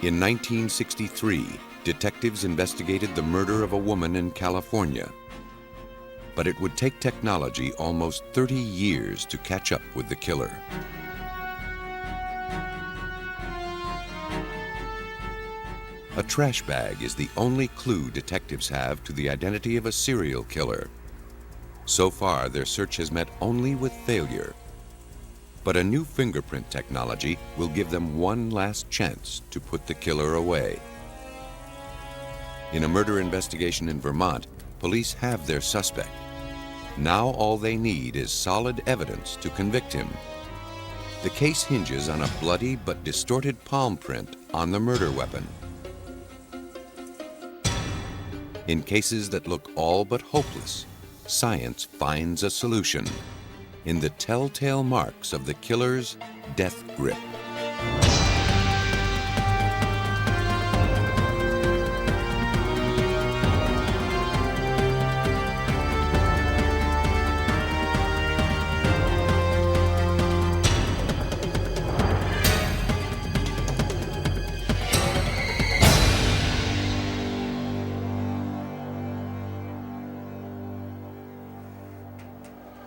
In 1963, detectives investigated the murder of a woman in California. But it would take technology almost 30 years to catch up with the killer. A trash bag is the only clue detectives have to the identity of a serial killer. So far, their search has met only with failure. But a new fingerprint technology will give them one last chance to put the killer away. In a murder investigation in Vermont, police have their suspect. Now all they need is solid evidence to convict him. The case hinges on a bloody but distorted palm print on the murder weapon. In cases that look all but hopeless, science finds a solution in the telltale marks of the killer's death grip.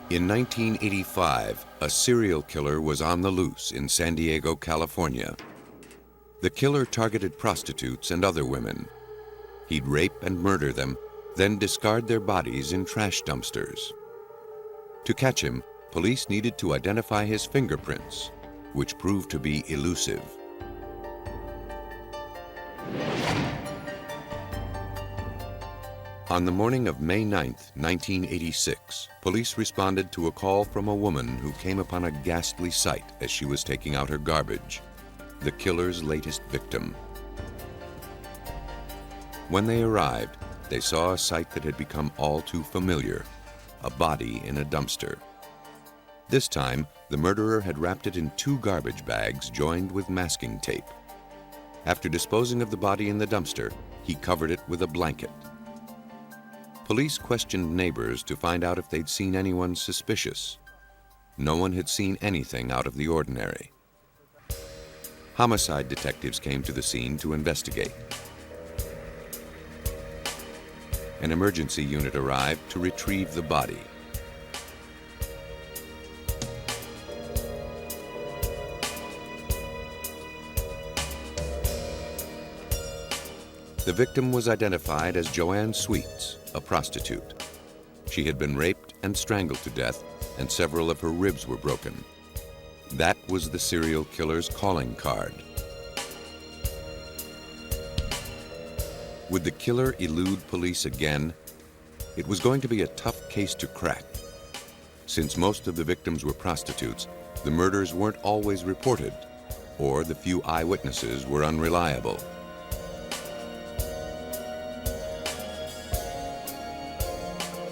In 1985, a serial killer was on the loose in San Diego, California. The killer targeted prostitutes and other women. He'd rape and murder them, then discard their bodies in trash dumpsters. To catch him, police needed to identify his fingerprints, which proved to be elusive. On the morning of May 9, 1986, police responded to a call from a woman who came upon a ghastly sight as she was taking out her garbage, the killer's latest victim. When they arrived, they saw a sight that had become all too familiar, a body in a dumpster. This time, the murderer had wrapped it in 2 garbage bags joined with masking tape. After disposing of the body in the dumpster, he covered it with a blanket. Police questioned neighbors to find out if they'd seen anyone suspicious. No one had seen anything out of the ordinary. Homicide detectives came to the scene to investigate. An emergency unit arrived to retrieve the body. The victim was identified as Joanne Sweets, a prostitute. She had been raped and strangled to death, and several of her ribs were broken. That was the serial killer's calling card. Would the killer elude police again? It was going to be a tough case to crack. Since most of the victims were prostitutes, the murders weren't always reported, or the few eyewitnesses were unreliable.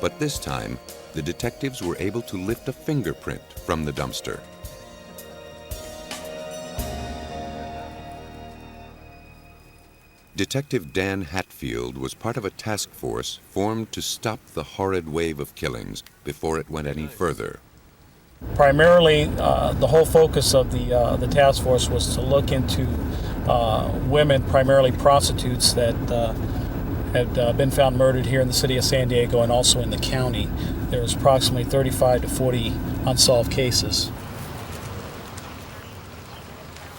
But this time, the detectives were able to lift a fingerprint from the dumpster. Detective Dan Hatfield was part of a task force formed to stop the horrid wave of killings before it went any further. Primarily, the whole focus of the task force was to look into women, primarily prostitutes, that had been found murdered here in the city of San Diego and also in the county. There was approximately 35 to 40 unsolved cases.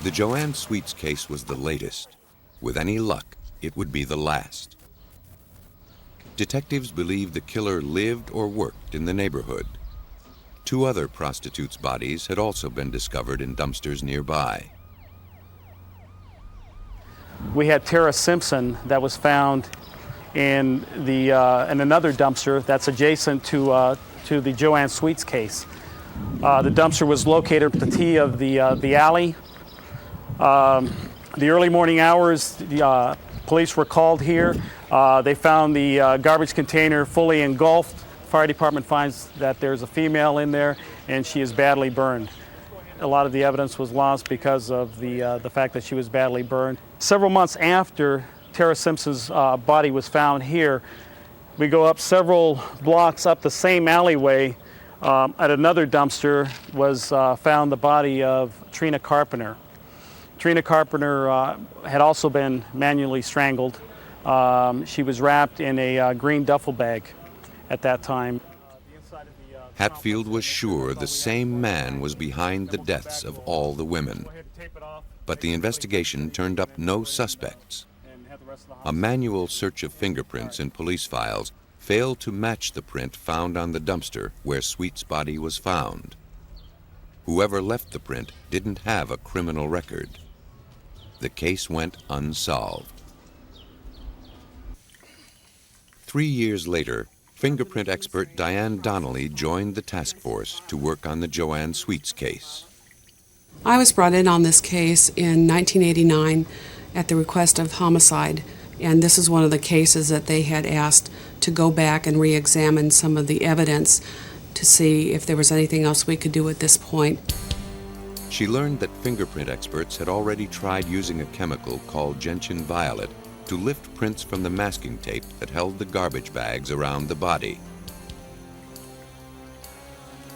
The Joanne Sweets case was the latest. With any luck, it would be the last. Detectives believe the killer lived or worked in the neighborhood. 2 other prostitutes' bodies had also been discovered in dumpsters nearby. We had Tara Simpson that was found in another dumpster that's adjacent to the Joanne Sweets case. The dumpster was located at the T of the alley. The early morning hours, the police were called here. They found the garbage container fully engulfed. Fire department finds that there's a female in there and she is badly burned. A lot of the evidence was lost because of the fact that she was badly burned. Several months after Tara Simpson's body was found here, we go up several blocks up the same alleyway. At another dumpster was found the body of Trina Carpenter. Trina Carpenter had also been manually strangled. She was wrapped in a green duffel bag at that time. Hatfield was sure the same man was behind the deaths of all the women. But the investigation turned up no suspects. A manual search of fingerprints in police files failed to match the print found on the dumpster where Sweet's body was found. Whoever left the print didn't have a criminal record. The case went unsolved. 3 years later, fingerprint expert Diane Donnelly joined the task force to work on the Joanne Sweets case. I was brought in on this case in 1989 at the request of Homicide, and this is one of the cases that they had asked to go back and re-examine some of the evidence to see if there was anything else we could do at this point. She learned that fingerprint experts had already tried using a chemical called gentian violet to lift prints from the masking tape that held the garbage bags around the body.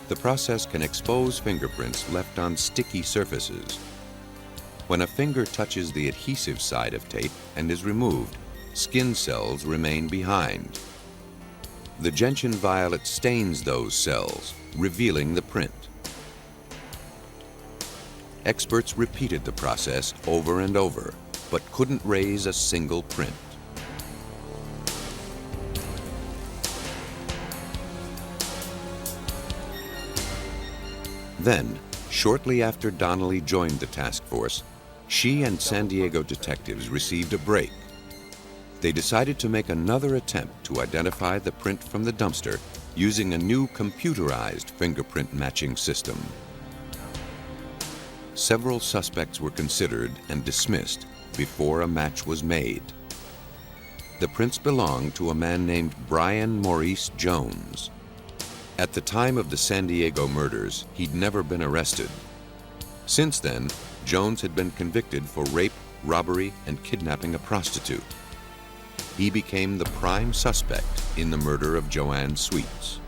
The process can expose fingerprints left on sticky surfaces. When a finger touches the adhesive side of tape and is removed, skin cells remain behind. The gentian violet stains those cells, revealing the print. Experts repeated the process over and over, but couldn't raise a single print. Then, shortly after Donnelly joined the task force, she and San Diego detectives received a break. They decided to make another attempt to identify the print from the dumpster using a new computerized fingerprint matching system. Several suspects were considered and dismissed before a match was made. The prints belonged to a man named Brian Maurice Jones. At the time of the San Diego murders, he'd never been arrested. Since then, Jones had been convicted for rape, robbery, and kidnapping a prostitute. He became the prime suspect in the murder of Joanne Sweets.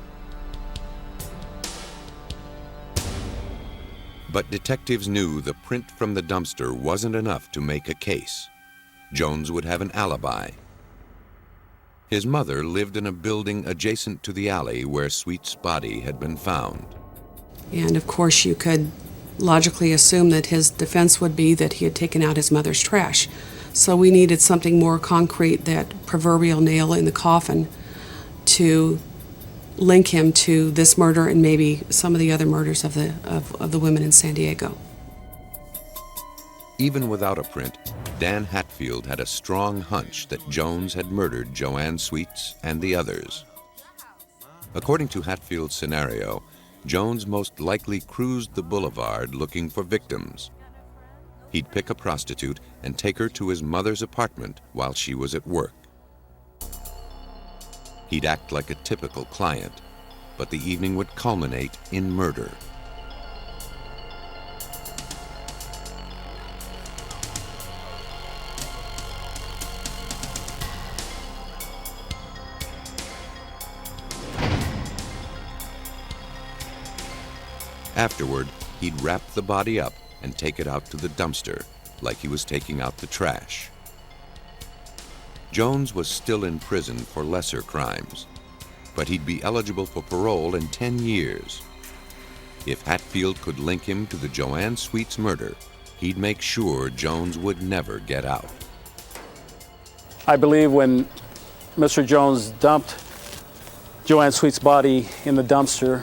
But detectives knew the print from the dumpster wasn't enough to make a case. Jones would have an alibi. His mother lived in a building adjacent to the alley where Sweet's body had been found. And of course you could logically assume that his defense would be that he had taken out his mother's trash. So we needed something more concrete, that proverbial nail in the coffin, to link him to this murder and maybe some of the other murders of the women in San Diego. Even without a print, Dan Hatfield had a strong hunch that Jones had murdered Joanne Sweets and the others. According to Hatfield's scenario, Jones most likely cruised the boulevard looking for victims. He'd pick a prostitute and take her to his mother's apartment while she was at work. He'd act like a typical client, but the evening would culminate in murder. Afterward, he'd wrap the body up and take it out to the dumpster, like he was taking out the trash. Jones was still in prison for lesser crimes, but he'd be eligible for parole in 10 years. If Hatfield could link him to the Joanne Sweets murder, he'd make sure Jones would never get out. I believe when Mr. Jones dumped Joanne Sweets' body in the dumpster,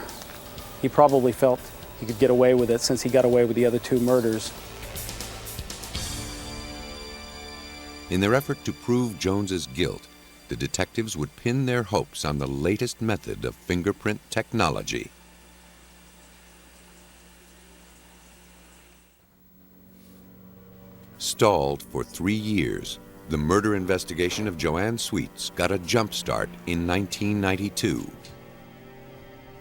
he probably felt he could get away with it since he got away with the other two murders. In their effort to prove Jones's guilt, the detectives would pin their hopes on the latest method of fingerprint technology. Stalled for 3 years, the murder investigation of Joanne Sweets got a jump start in 1992.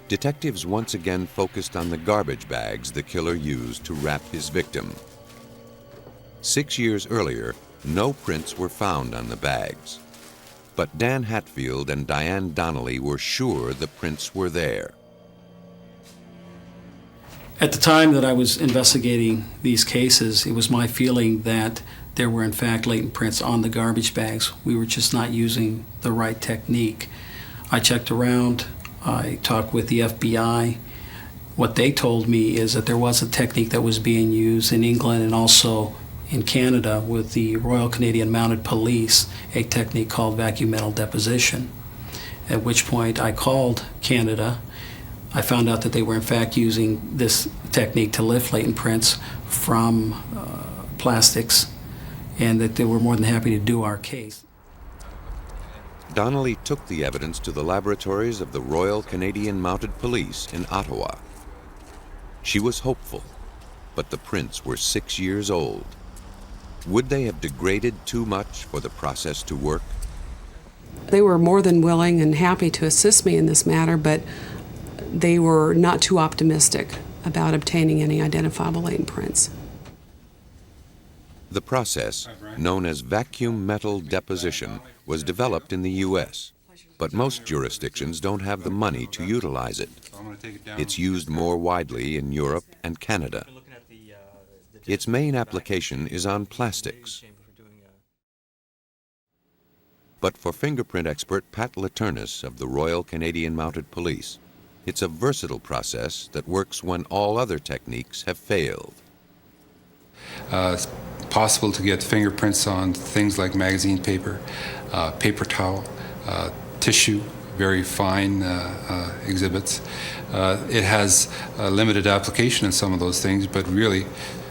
Detectives once again focused on the garbage bags the killer used to wrap his victim. 6 years earlier, no prints were found on the bags. But Dan Hatfield and Diane Donnelly were sure the prints were there. At the time that I was investigating these cases, it was my feeling that there were in fact latent prints on the garbage bags. We were just not using the right technique. I checked around, I talked with the FBI. What they told me is that there was a technique that was being used in England and also in Canada with the Royal Canadian Mounted Police, a technique called vacuum metal deposition. At which point I called Canada. I found out that they were in fact using this technique to lift latent prints from plastics, and that they were more than happy to do our case. Donnelly took the evidence to the laboratories of the Royal Canadian Mounted Police in Ottawa. She was hopeful, but the prints were 6 years old. Would they have degraded too much for the process to work? They were more than willing and happy to assist me in this matter, but they were not too optimistic about obtaining any identifiable latent prints. The process, known as vacuum metal deposition, was developed in the U.S., but most jurisdictions don't have the money to utilize it. It's used more widely in Europe and Canada. Its main application is on plastics. But for fingerprint expert Pat Laturnis of the Royal Canadian Mounted Police, it's a versatile process that works when all other techniques have failed. It's possible to get fingerprints on things like magazine paper, paper towel, tissue, very fine exhibits. It has a limited application in some of those things, but really,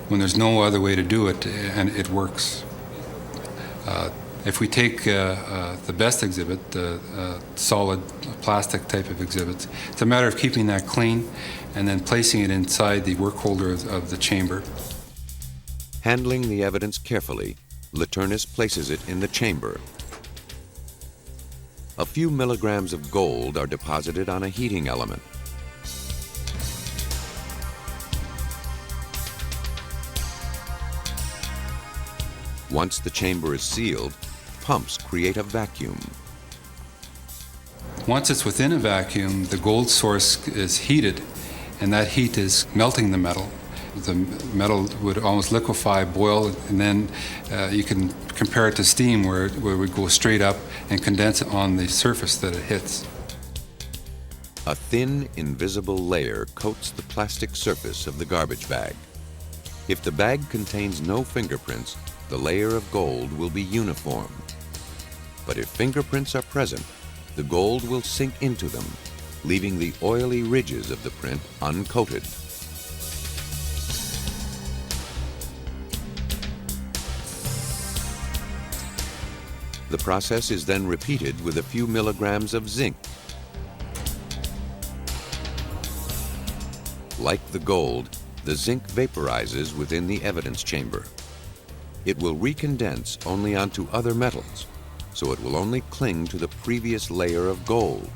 when there's no other way to do it, and it works. If we take the best exhibit, solid plastic type of exhibits, it's a matter of keeping that clean and then placing it inside the work holder of the chamber. Handling the evidence carefully, Laturnis places it in the chamber. A few milligrams of gold are deposited on a heating element. Once the chamber is sealed, pumps create a vacuum. Once it's within a vacuum, the gold source is heated, and that heat is melting the metal. The metal would almost liquefy, boil, and then you can compare it to steam where it would go straight up and condense on the surface that it hits. A thin, invisible layer coats the plastic surface of the garbage bag. If the bag contains no fingerprints, the layer of gold will be uniform. But if fingerprints are present, the gold will sink into them, leaving the oily ridges of the print uncoated. The process is then repeated with a few milligrams of zinc. Like the gold, the zinc vaporizes within the evidence chamber. It will recondense only onto other metals, so it will only cling to the previous layer of gold.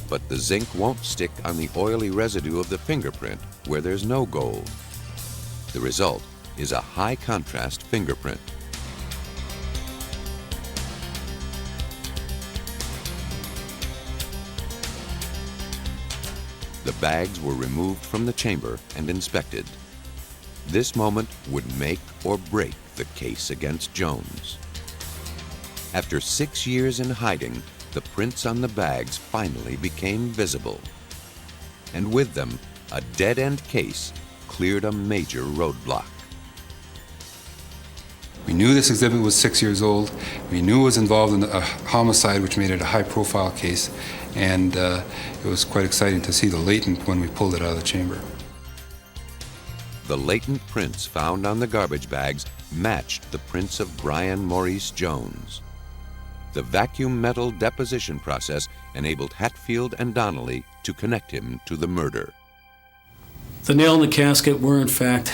But the zinc won't stick on the oily residue of the fingerprint where there's no gold. The result is a high contrast fingerprint. The bags were removed from the chamber and inspected. This moment would make or break the case against Jones. After 6 years in hiding, the prints on the bags finally became visible. And with them, a dead-end case cleared a major roadblock. We knew this exhibit was 6 years old. We knew it was involved in a homicide, which made it a high-profile case. And it was quite exciting to see the latent when we pulled it out of the chamber. The latent prints found on the garbage bags matched the prints of Brian Maurice Jones. The vacuum metal deposition process enabled Hatfield and Donnelly to connect him to the murder. The nail in the casket were in fact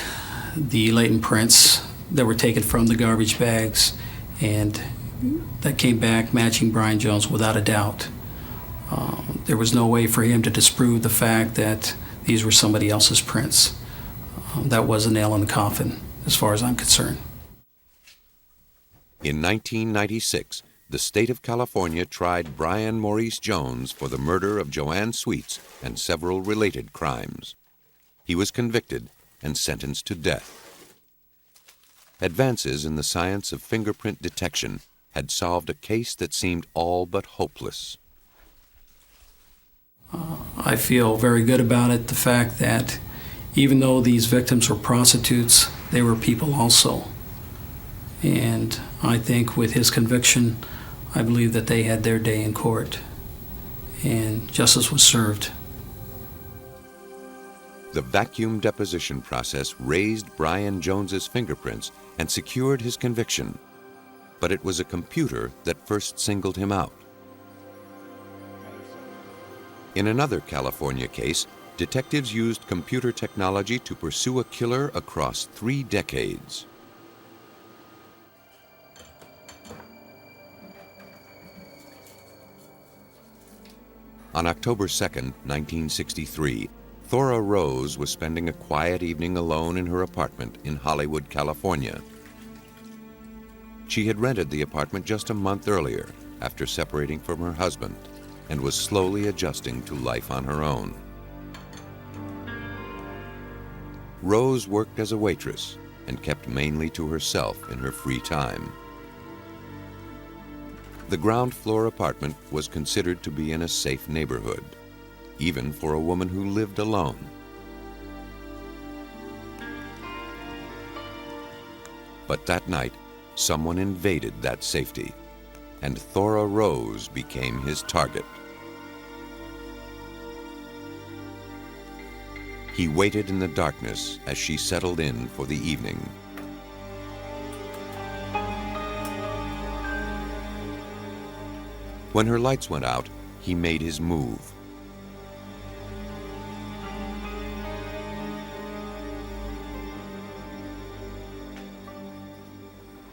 the latent prints that were taken from the garbage bags, and that came back matching Brian Jones without a doubt. There was no way for him to disprove the fact that these were somebody else's prints. That was a nail in the coffin, as far as I'm concerned. In 1996, the state of California tried Brian Maurice Jones for the murder of Joanne Sweets and several related crimes. He was convicted and sentenced to death. Advances in the science of fingerprint detection had solved a case that seemed all but hopeless. I feel very good about it, the fact that even though these victims were prostitutes, they were people also. And I think with his conviction, I believe that they had their day in court, and justice was served. The vacuum deposition process raised Brian Jones's fingerprints and secured his conviction. But it was a computer that first singled him out. In another California case, detectives used computer technology to pursue a killer across 3 decades. On October 2nd, 1963, Thora Rose was spending a quiet evening alone in her apartment in Hollywood, California. She had rented the apartment just a month earlier after separating from her husband and was slowly adjusting to life on her own. Rose worked as a waitress and kept mainly to herself in her free time. The ground floor apartment was considered to be in a safe neighborhood, even for a woman who lived alone. But that night, someone invaded that safety, and Thora Rose became his target. He waited in the darkness as she settled in for the evening. When her lights went out, he made his move.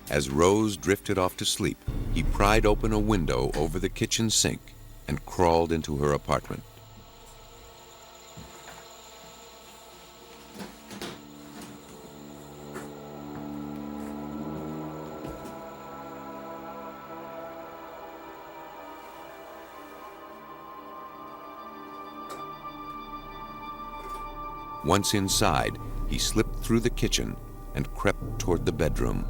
As Rose drifted off to sleep, he pried open a window over the kitchen sink and crawled into her apartment. Once inside, he slipped through the kitchen and crept toward the bedroom.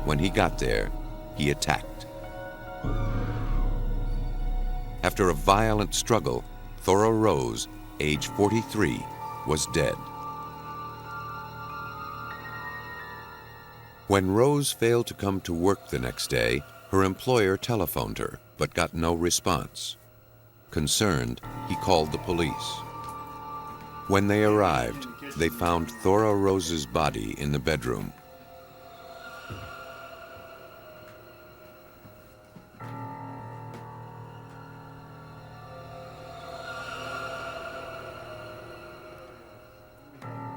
When he got there, he attacked. After a violent struggle, Thora Rose, age 43, was dead. When Rose failed to come to work the next day, her employer telephoned her, but got no response. Concerned, he called the police. When they arrived, they found Thora Rose's body in the bedroom.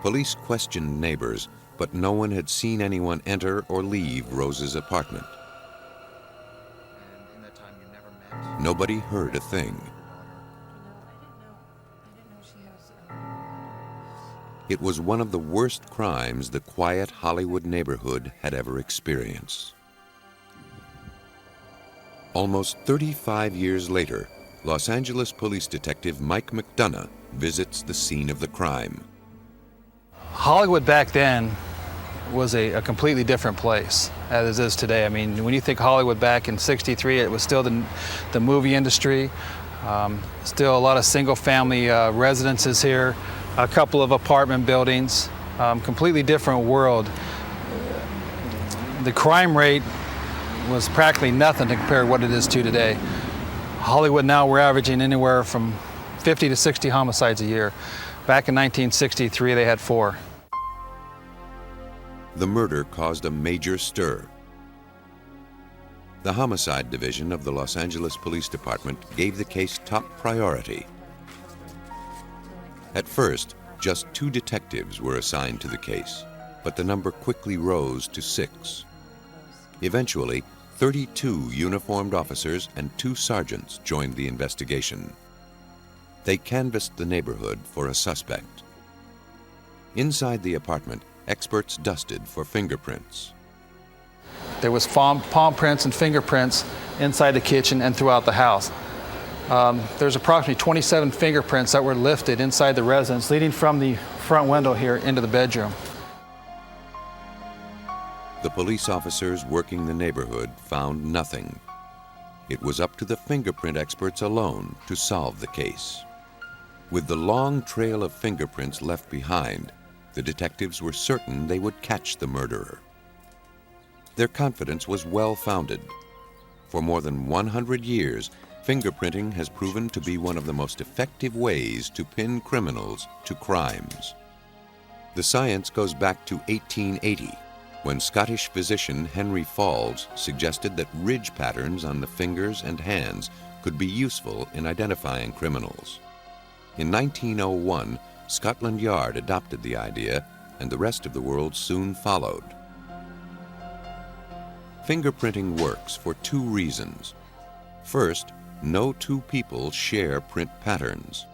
Police questioned neighbors, but no one had seen anyone enter or leave Rose's apartment. Nobody heard a thing. It was one of the worst crimes the quiet Hollywood neighborhood had ever experienced. Almost 35 years later, Los Angeles police detective Mike McDonough visits the scene of the crime. Hollywood back then was a completely different place as it is today. I mean, when you think Hollywood back in '63, it was still the movie industry, still a lot of single-family residences here, a couple of apartment buildings, completely different world. The crime rate was practically nothing to compare what it is to today. Hollywood now, we're averaging anywhere from 50 to 60 homicides a year. Back in 1963, they had 4. The murder caused a major stir. The Homicide Division of the Los Angeles Police Department gave the case top priority. At first, just 2 detectives were assigned to the case, but the number quickly rose to 6. Eventually, 32 uniformed officers and 2 sergeants joined the investigation. They canvassed the neighborhood for a suspect. Inside the apartment, experts dusted for fingerprints. There was palm prints and fingerprints inside the kitchen and throughout the house. There's approximately 27 fingerprints that were lifted inside the residence, leading from the front window here into the bedroom. The police officers working the neighborhood found nothing. It was up to the fingerprint experts alone to solve the case. With the long trail of fingerprints left behind, the detectives were certain they would catch the murderer. Their confidence was well-founded. For more than 100 years, fingerprinting has proven to be one of the most effective ways to pin criminals to crimes. The science goes back to 1880, when Scottish physician Henry Falls suggested that ridge patterns on the fingers and hands could be useful in identifying criminals. In 1901, Scotland Yard adopted the idea, and the rest of the world soon followed. Fingerprinting works for two reasons. First, no two people share print patterns.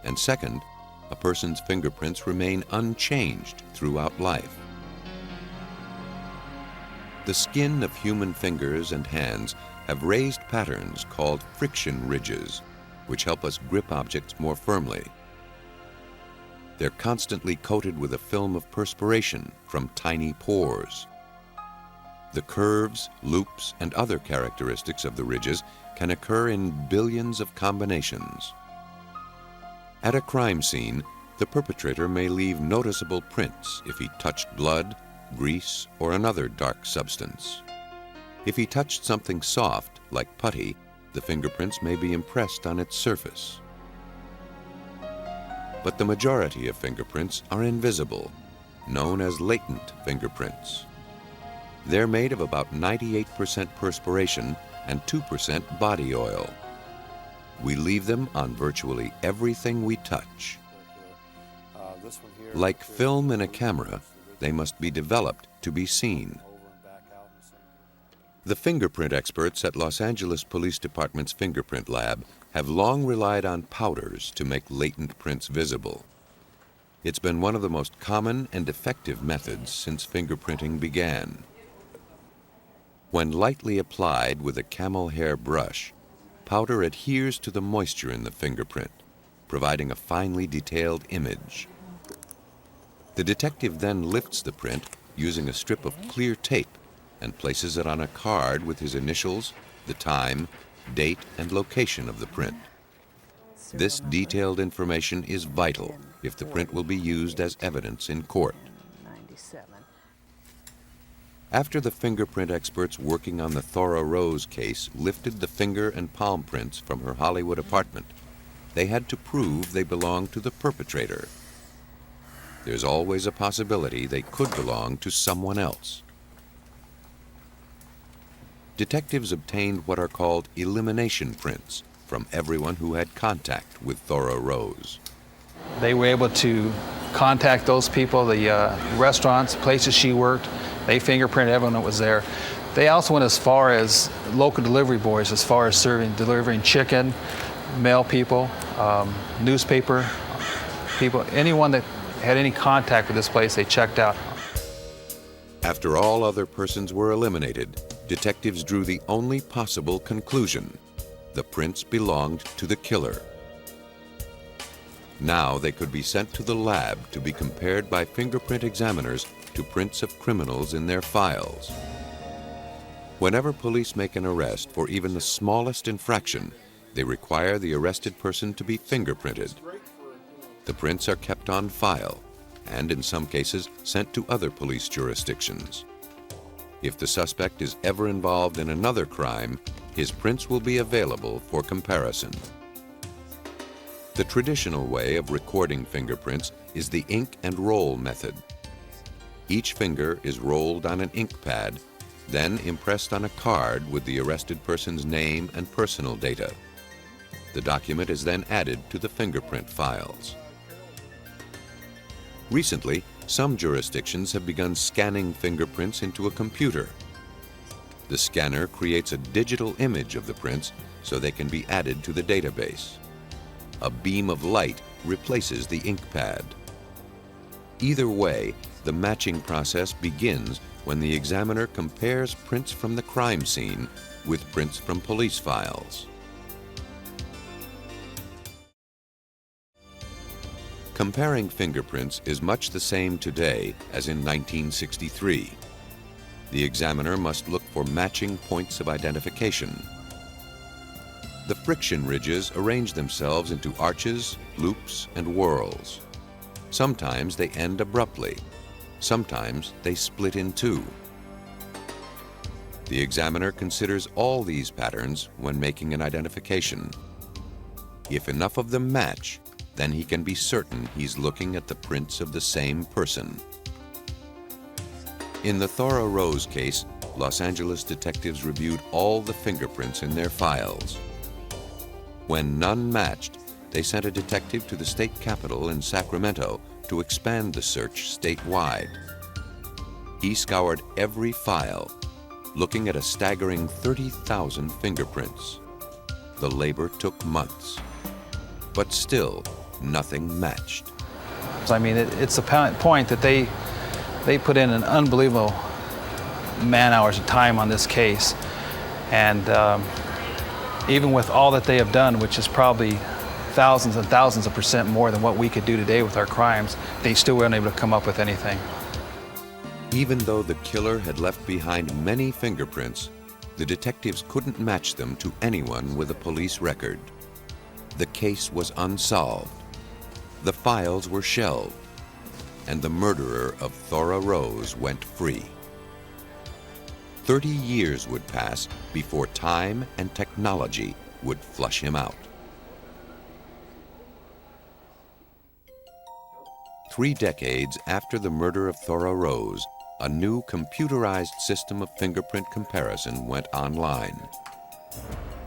And second, a person's fingerprints remain unchanged throughout life. The skin of human fingers and hands have raised patterns called friction ridges, which help us grip objects more firmly. They're constantly coated with a film of perspiration from tiny pores. The curves, loops, and other characteristics of the ridges can occur in billions of combinations. At a crime scene, the perpetrator may leave noticeable prints if he touched blood, grease, or another dark substance. If he touched something soft, like putty, the fingerprints may be impressed on its surface. But the majority of fingerprints are invisible, known as latent fingerprints. They're made of about 98% perspiration and 2% body oil. We leave them on virtually everything we touch. Like film in a camera, they must be developed to be seen. The fingerprint experts at Los Angeles Police Department's fingerprint lab have long relied on powders to make latent prints visible. It's been one of the most common and effective methods since fingerprinting began. When lightly applied with a camel hair brush, powder adheres to the moisture in the fingerprint, providing a finely detailed image. The detective then lifts the print using a strip of clear tape and places it on a card with his initials, the time, date, and location of the print. This detailed information is vital if the print will be used as evidence in court. After the fingerprint experts working on the Thora Rose case lifted the finger and palm prints from her Hollywood apartment, they had to prove they belonged to the perpetrator. There's always a possibility they could belong to someone else. Detectives obtained what are called elimination prints from everyone who had contact with Thora Rose. They were able to contact those people, the restaurants, places she worked. They fingerprinted everyone that was there. They also went as far as local delivery boys, as far as delivering chicken, mail people, newspaper people, anyone that had any contact with this place, they checked out. After all other persons were eliminated, detectives drew the only possible conclusion: the prints belonged to the killer. Now they could be sent to the lab to be compared by fingerprint examiners to prints of criminals in their files. Whenever police make an arrest for even the smallest infraction, they require the arrested person to be fingerprinted. The prints are kept on file and, in some cases, sent to other police jurisdictions. If the suspect is ever involved in another crime, his prints will be available for comparison. The traditional way of recording fingerprints is the ink and roll method. Each finger is rolled on an ink pad, then impressed on a card with the arrested person's name and personal data. The document is then added to the fingerprint files. Recently, some jurisdictions have begun scanning fingerprints into a computer. The scanner creates a digital image of the prints so they can be added to the database. A beam of light replaces the ink pad. Either way, the matching process begins when the examiner compares prints from the crime scene with prints from police files. Comparing fingerprints is much the same today as in 1963. The examiner must look for matching points of identification. The friction ridges arrange themselves into arches, loops, and whorls. Sometimes they end abruptly. Sometimes they split in two. The examiner considers all these patterns when making an identification. If enough of them match, then he can be certain he's looking at the prints of the same person. In the Thora Rose case, Los Angeles detectives reviewed all the fingerprints in their files. When none matched, they sent a detective to the state capitol in Sacramento to expand the search statewide. He scoured every file, looking at a staggering 30,000 fingerprints. The labor took months, but still nothing matched. I mean, it's a point that they put in an unbelievable man-hours of time on this case, and even with all that they have done, which is probably thousands and thousands of percent more than what we could do today with our crimes, they still weren't able to come up with anything. Even though the killer had left behind many fingerprints, the detectives couldn't match them to anyone with a police record. The case was unsolved. The files were shelved, and the murderer of Thora Rose went free. 30 years would pass before time and technology would flush him out. 3 decades after the murder of Thora Rose, a new computerized system of fingerprint comparison went online.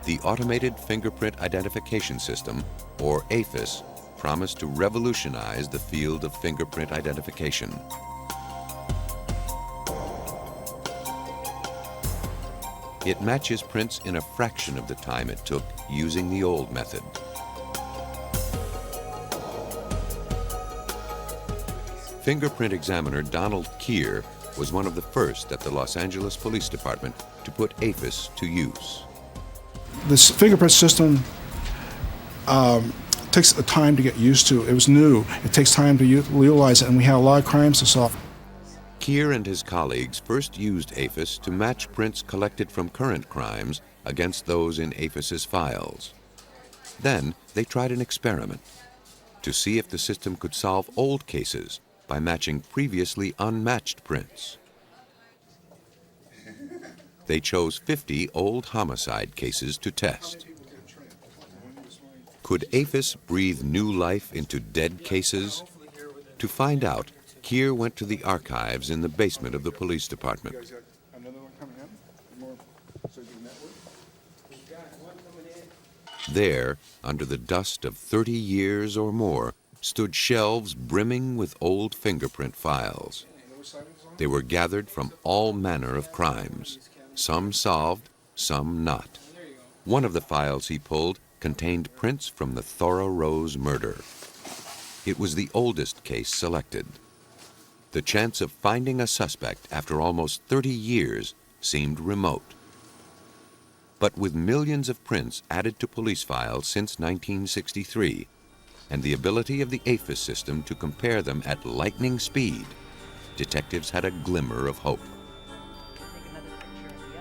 The Automated Fingerprint Identification System, or AFIS, promised to revolutionize the field of fingerprint identification. It matches prints in a fraction of the time it took using the old method. Fingerprint examiner Donald Keir was one of the first at the Los Angeles Police Department to put AFIS to use. This fingerprint system takes time to get used to. It was new. It takes time to utilize it, and we had a lot of crimes to solve. Keir and his colleagues first used AFIS to match prints collected from current crimes against those in AFIS's files. Then they tried an experiment to see if the system could solve old cases by matching previously unmatched prints. They chose 50 old homicide cases to test. Could AFIS breathe new life into dead cases? To find out, Keir went to the archives in the basement of the police department. There, under the dust of 30 years or more, stood shelves brimming with old fingerprint files. They were gathered from all manner of crimes, some solved, some not. One of the files he pulled contained prints from the Thora Rose murder. It was the oldest case selected. The chance of finding a suspect after almost 30 years seemed remote. But with millions of prints added to police files since 1963, and the ability of the AFIS system to compare them at lightning speed, detectives had a glimmer of hope.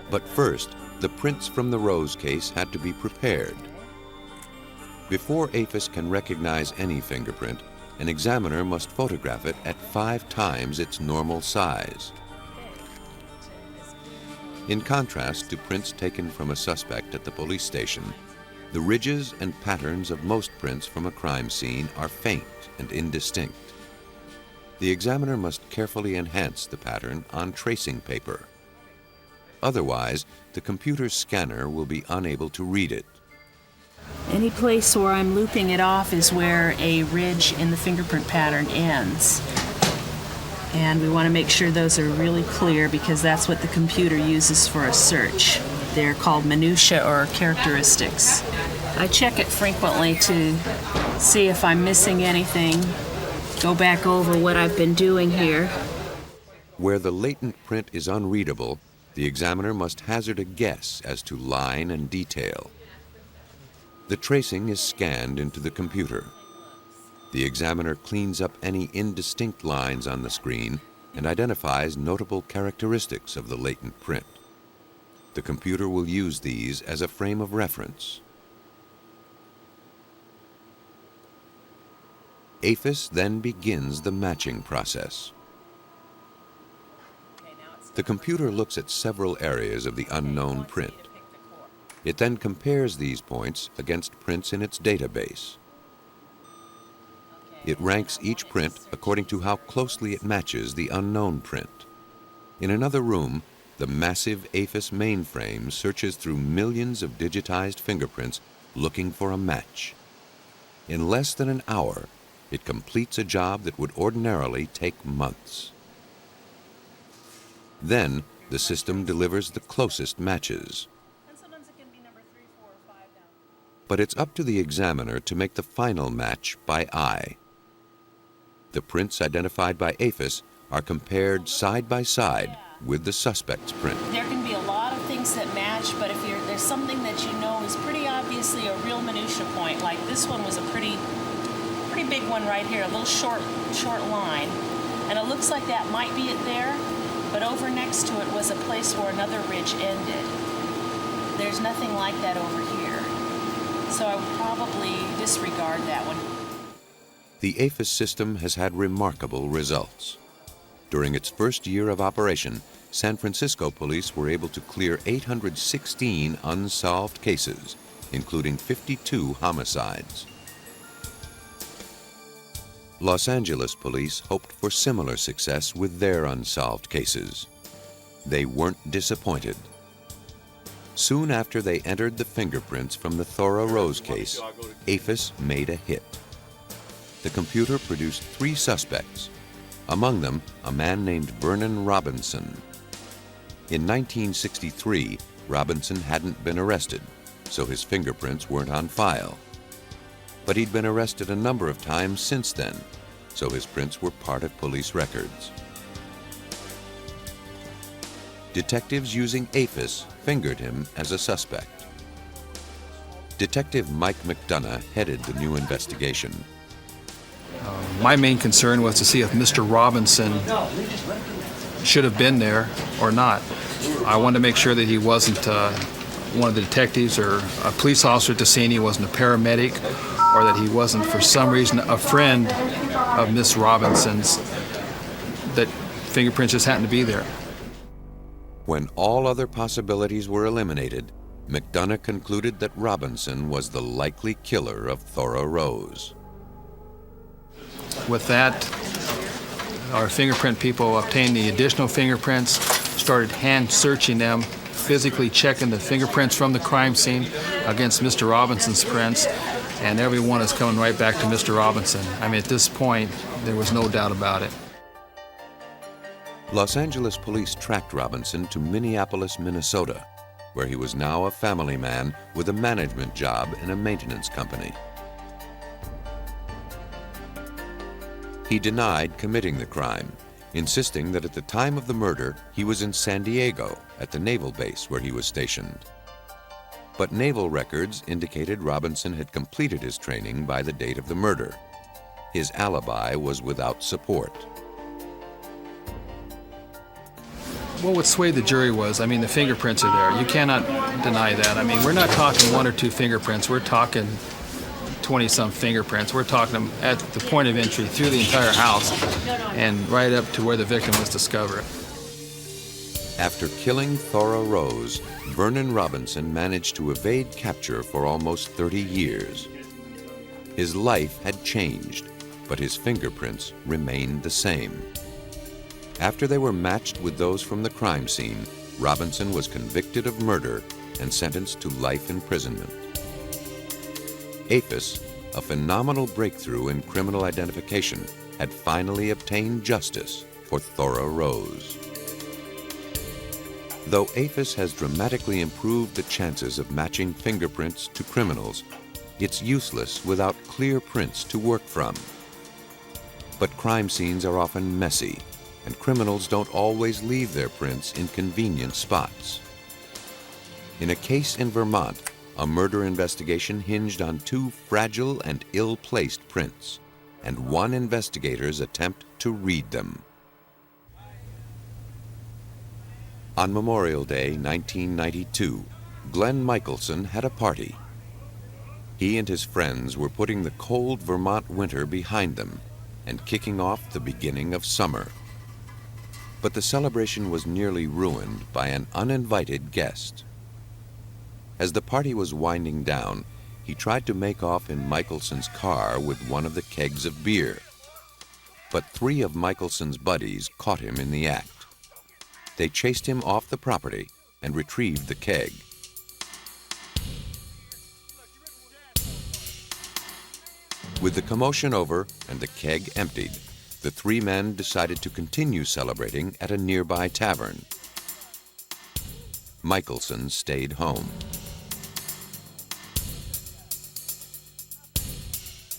But first, the prints from the Rose case had to be prepared. Before AFIS can recognize any fingerprint, an examiner must photograph it at 5 times its normal size. In contrast to prints taken from a suspect at the police station, the ridges and patterns of most prints from a crime scene are faint and indistinct. The examiner must carefully enhance the pattern on tracing paper. Otherwise, the computer's scanner will be unable to read it. Any place where I'm looping it off is where a ridge in the fingerprint pattern ends. And we want to make sure those are really clear because that's what the computer uses for a search. They're called minutia or characteristics. I check it frequently to see if I'm missing anything. go back over what I've been doing here. Where the latent print is unreadable, the examiner must hazard a guess as to line and detail. The tracing is scanned into the computer. The examiner cleans up any indistinct lines on the screen and identifies notable characteristics of the latent print. The computer will use these as a frame of reference. APHIS then begins the matching process. The computer looks at several areas of the unknown print. It then compares these points against prints in its database. It ranks each print according to how closely it matches the unknown print. In another room, the massive APHIS mainframe searches through millions of digitized fingerprints looking for a match. In less than an hour, it completes a job that would ordinarily take months. Then, the system delivers the closest matches. But it's up to the examiner to make the final match by eye. The prints identified by APHIS are compared side by side with the suspect's print. There can be a lot of things that match, but if there's something that you know is pretty obviously a real minutia point, like this one was a pretty big one right here, a little short line, and it looks like that might be it there, but over next to it was a place where another ridge ended. There's nothing like that over here, so I would probably disregard that one. The APHIS system has had remarkable results. During its first year of operation, San Francisco police were able to clear 816 unsolved cases, including 52 homicides. Los Angeles police hoped for similar success with their unsolved cases. They weren't disappointed. Soon after they entered the fingerprints from the Thora Rose case, APHIS made a hit. The computer produced 3 suspects, among them a man named Vernon Robinson. In 1963, Robinson hadn't been arrested, so his fingerprints weren't on file. But he'd been arrested a number of times since then, so his prints were part of police records. Detectives using APHIS fingered him as a suspect. Detective Mike McDonough headed the new investigation. My main concern was to see if Mr. Robinson should have been there or not. I wanted to make sure that he wasn't one of the detectives or a police officer at the scene, he wasn't a paramedic, or that he wasn't for some reason a friend of Miss Robinson's, that fingerprints just happened to be there. When all other possibilities were eliminated, McDonough concluded that Robinson was the likely killer of Thora Rose. With that, our fingerprint people obtained the additional fingerprints, started hand searching them, physically checking the fingerprints from the crime scene against Mr. Robinson's prints, and everyone is coming right back to Mr. Robinson. I mean, at this point, there was no doubt about it. Los Angeles police tracked Robinson to Minneapolis, Minnesota, where he was now a family man with a management job in a maintenance company. He denied committing the crime, insisting that at the time of the murder, he was in San Diego at the naval base where he was stationed. But naval records indicated Robinson had completed his training by the date of the murder. His alibi was without support. What would sway the jury was, I mean, the fingerprints are there. You cannot deny that. I mean, we're not talking 1 or 2 fingerprints. We're talking 20-some fingerprints. We're talking at the point of entry through the entire house and right up to where the victim was discovered. After killing Thora Rose, Vernon Robinson managed to evade capture for almost 30 years. His life had changed, but his fingerprints remained the same. After they were matched with those from the crime scene, Robinson was convicted of murder and sentenced to life imprisonment. APHIS, a phenomenal breakthrough in criminal identification, had finally obtained justice for Thora Rose. Though APHIS has dramatically improved the chances of matching fingerprints to criminals, it's useless without clear prints to work from. But crime scenes are often messy, and criminals don't always leave their prints in convenient spots. In a case in Vermont, a murder investigation hinged on two fragile and ill-placed prints, and one investigator's attempt to read them. On Memorial Day, 1992, Glenn Michelson had a party. He and his friends were putting the cold Vermont winter behind them and kicking off the beginning of summer. But the celebration was nearly ruined by an uninvited guest. As the party was winding down, he tried to make off in Michelson's car with one of the kegs of beer. But three of Michelson's buddies caught him in the act. They chased him off the property and retrieved the keg. With the commotion over and the keg emptied, the three men decided to continue celebrating at a nearby tavern. Michelson stayed home.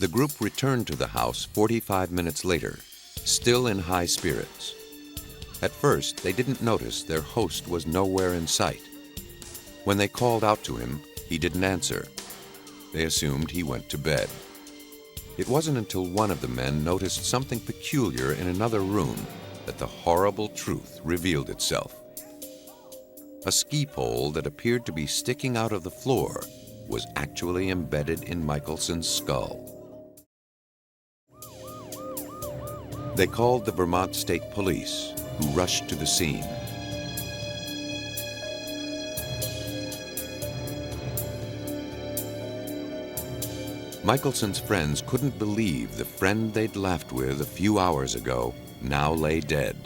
The group returned to the house 45 minutes later, still in high spirits. At first, they didn't notice their host was nowhere in sight. When they called out to him, he didn't answer. They assumed he went to bed. It wasn't until one of the men noticed something peculiar in another room that the horrible truth revealed itself. A ski pole that appeared to be sticking out of the floor was actually embedded in Michelson's skull. They called the Vermont State Police, who rushed to the scene. Michelson's friends couldn't believe the friend they'd laughed with a few hours ago now lay dead.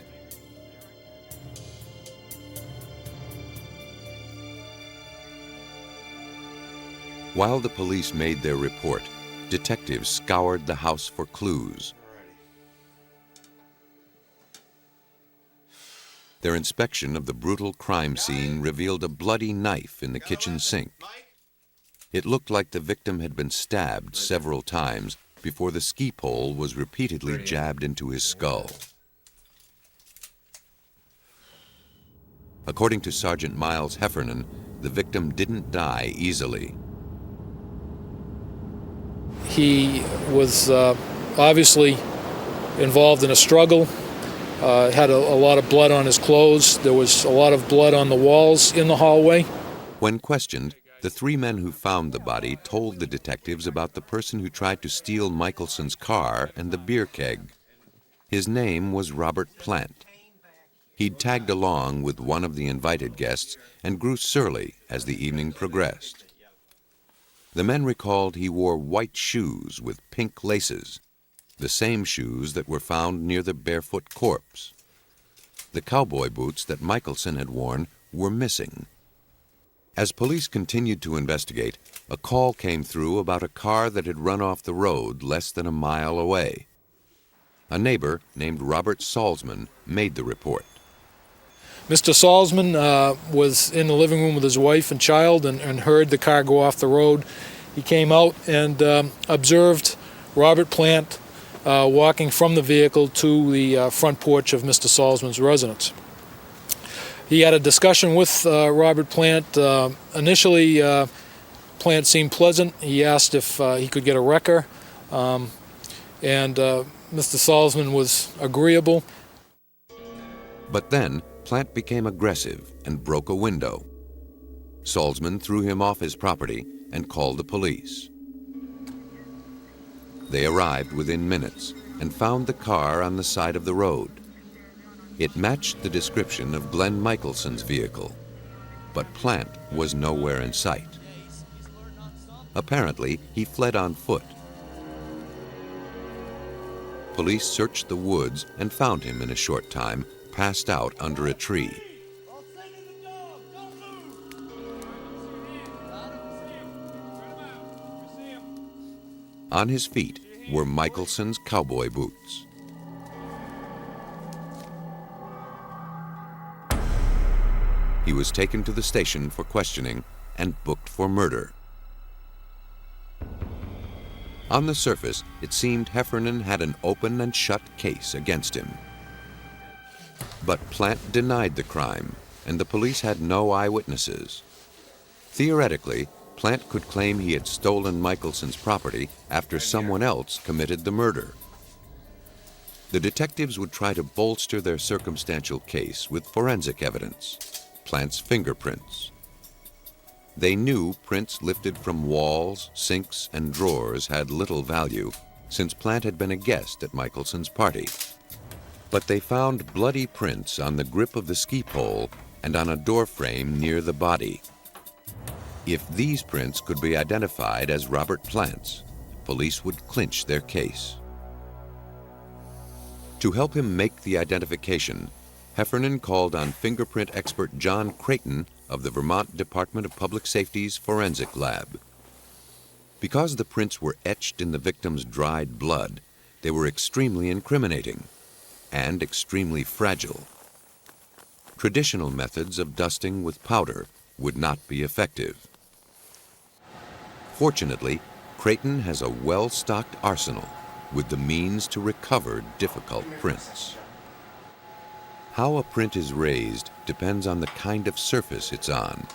While the police made their report, detectives scoured the house for clues. Their inspection of the brutal crime scene revealed a bloody knife in the kitchen sink. It looked like the victim had been stabbed several times before the ski pole was repeatedly jabbed into his skull. According to Sergeant Miles Heffernan, the victim didn't die easily. He was obviously involved in a struggle. Had a lot of blood on his clothes. There was a lot of blood on the walls in the hallway. When questioned, the three men who found the body told the detectives about the person who tried to steal Michelson's car and the beer keg. His name was Robert Plant. He'd tagged along with one of the invited guests and grew surly as the evening progressed. The men recalled he wore white shoes with pink laces, the same shoes that were found near the barefoot corpse. The cowboy boots that Michelson had worn were missing. As police continued to investigate, a call came through about a car that had run off the road less than a mile away. A neighbor named Robert Salzman made the report. Mr. Salzman was in the living room with his wife and child and heard the car go off the road. He came out and observed Robert Plant walking from the vehicle to the front porch of Mr. Salzman's residence. He had a discussion with Robert Plant. Initially, Plant seemed pleasant. He asked if he could get a wrecker, and Mr. Salzman was agreeable. But then, Plant became aggressive and broke a window. Salzman threw him off his property and called the police. They arrived within minutes and found the car on the side of the road. It matched the description of Glenn Michelson's vehicle, but Plant was nowhere in sight. Apparently, he fled on foot. Police searched the woods and found him in a short time, passed out under a tree. On his feet were Michelson's cowboy boots. He was taken to the station for questioning and booked for murder. On the surface, it seemed Heffernan had an open and shut case against him. But Plant denied the crime, and the police had no eyewitnesses. Theoretically, Plant could claim he had stolen Michelson's property after someone else committed the murder. The detectives would try to bolster their circumstantial case with forensic evidence, Plant's fingerprints. They knew prints lifted from walls, sinks, and drawers had little value, since Plant had been a guest at Michelson's party. But they found bloody prints on the grip of the ski pole and on a door frame near the body. If these prints could be identified as Robert Plant's, police would clinch their case. To help him make the identification, Heffernan called on fingerprint expert John Creighton of the Vermont Department of Public Safety's Forensic Lab. Because the prints were etched in the victim's dried blood, they were extremely incriminating and extremely fragile. Traditional methods of dusting with powder would not be effective. Fortunately, Creighton has a well-stocked arsenal with the means to recover difficult prints. How a print is raised depends on the kind of surface it's on.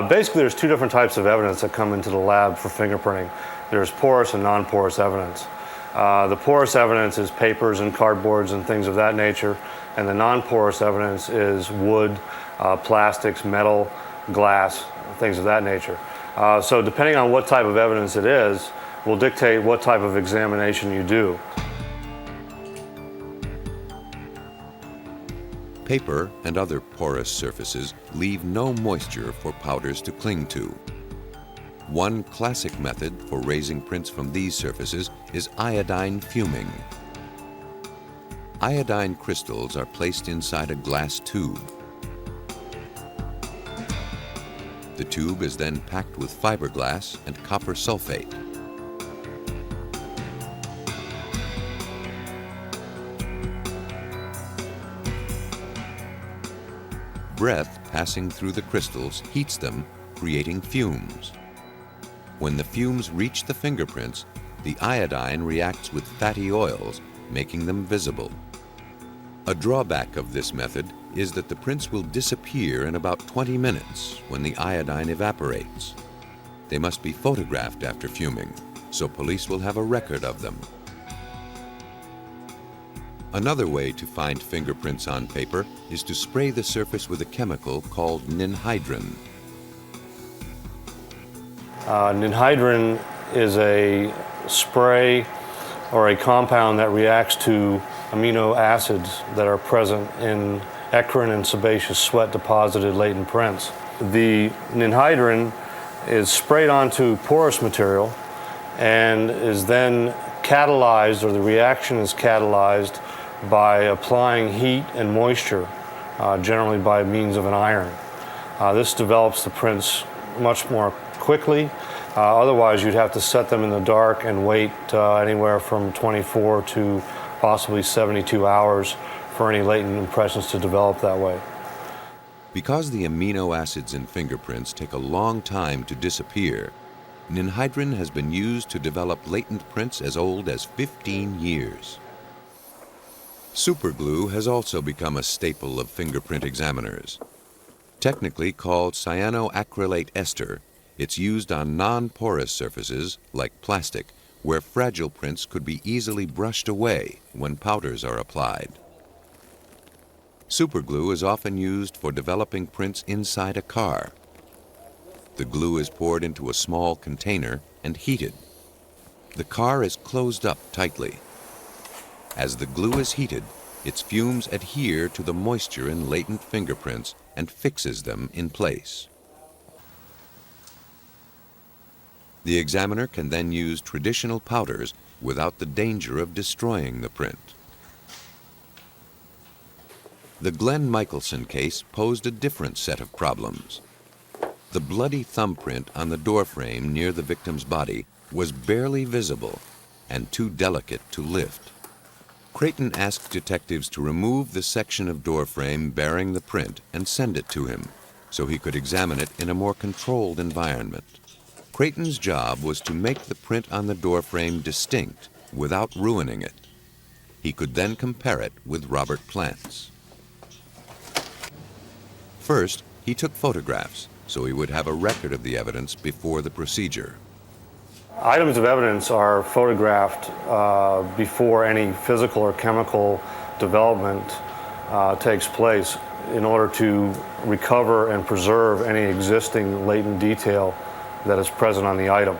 Basically, there's two different types of evidence that come into the lab for fingerprinting. There's porous and non-porous evidence. The porous evidence is papers and cardboards and things of that nature, and the non-porous evidence is wood, plastics, metal, glass, things of that nature. So depending on what type of evidence it is, will dictate what type of examination you do. Paper and other porous surfaces leave no moisture for powders to cling to. One classic method for raising prints from these surfaces is iodine fuming. Iodine crystals are placed inside a glass tube. The tube is then packed with fiberglass and copper sulfate. Breath passing through the crystals heats them, creating fumes. When the fumes reach the fingerprints, the iodine reacts with fatty oils, making them visible. A drawback of this method is that the prints will disappear in about 20 minutes when the iodine evaporates. They must be photographed after fuming, so police will have a record of them. Another way to find fingerprints on paper is to spray the surface with a chemical called ninhydrin. Ninhydrin is a spray or a compound that reacts to amino acids that are present in eccrine and sebaceous sweat deposited latent prints. The ninhydrin is sprayed onto porous material and is then catalyzed, or the reaction is catalyzed by applying heat and moisture, generally by means of an iron. This develops the prints much more quickly. Otherwise, you'd have to set them in the dark and wait anywhere from 24 to possibly 72 hours for any latent impressions to develop that way. Because the amino acids in fingerprints take a long time to disappear, ninhydrin has been used to develop latent prints as old as 15 years. Superglue has also become a staple of fingerprint examiners. Technically called cyanoacrylate ester, it's used on non-porous surfaces, like plastic, where fragile prints could be easily brushed away when powders are applied. Superglue is often used for developing prints inside a car. The glue is poured into a small container and heated. The car is closed up tightly. As the glue is heated, its fumes adhere to the moisture in latent fingerprints and fixes them in place. The examiner can then use traditional powders without the danger of destroying the print. The Glenn Michelson case posed a different set of problems. The bloody thumbprint on the doorframe near the victim's body was barely visible and too delicate to lift. Creighton asked detectives to remove the section of doorframe bearing the print and send it to him, so he could examine it in a more controlled environment. Creighton's job was to make the print on the doorframe distinct without ruining it. He could then compare it with Robert Plant's. First, he took photographs so he would have a record of the evidence before the procedure. Items of evidence are photographed before any physical or chemical development takes place in order to recover and preserve any existing latent detail that is present on the item.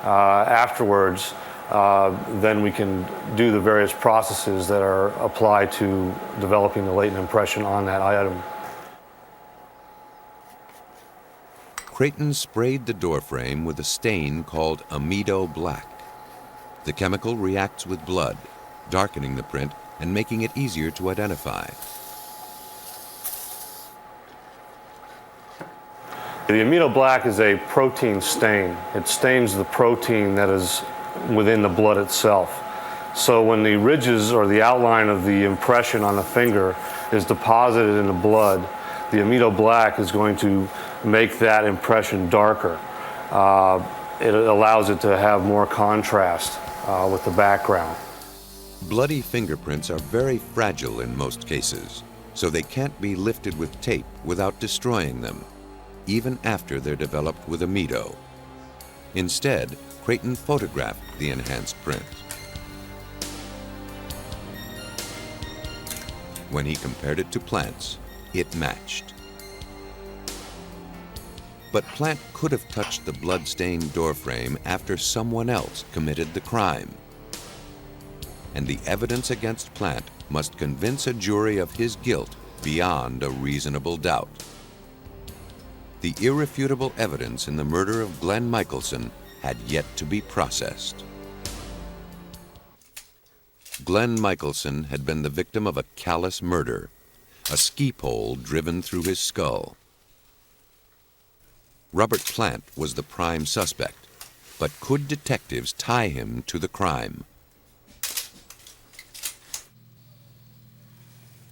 Afterwards, then we can do the various processes that are applied to developing the latent impression on that item. Creighton sprayed the doorframe with a stain called amido black. The chemical reacts with blood, darkening the print and making it easier to identify. The amido black is a protein stain. It stains the protein that is within the blood itself. So when the ridges or the outline of the impression on the finger is deposited in the blood, the amido black is going to make that impression darker. It allows it to have more contrast with the background. Bloody fingerprints are very fragile in most cases, so they can't be lifted with tape without destroying them, even after they're developed with amido. Instead, Creighton photographed the enhanced print. When he compared it to Plant's, it matched. But Plant could have touched the blood-stained doorframe after someone else committed the crime. And the evidence against Plant must convince a jury of his guilt beyond a reasonable doubt. The irrefutable evidence in the murder of Glenn Michelson had yet to be processed. Glenn Michelson had been the victim of a callous murder, a ski pole driven through his skull. Robert Plant was the prime suspect, but could detectives tie him to the crime?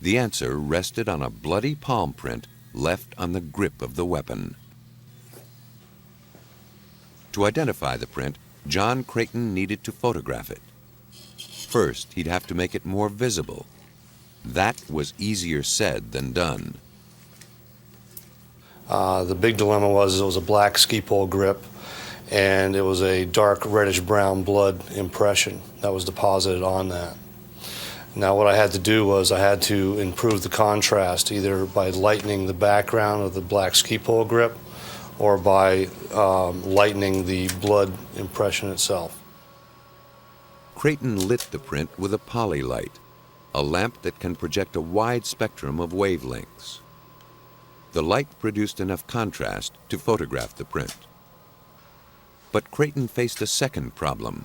The answer rested on a bloody palm print left on the grip of the weapon. To identify the print, John Creighton needed to photograph it. First, he'd have to make it more visible. That was easier said than done. The big dilemma was it was a black ski pole grip, and it was a dark reddish-brown blood impression that was deposited on that. Now what I had to do was I had to improve the contrast, either by lightening the background of the black ski pole grip or by lightening the blood impression itself. Creighton lit the print with a polylight, a lamp that can project a wide spectrum of wavelengths. The light produced enough contrast to photograph the print. But Creighton faced a second problem.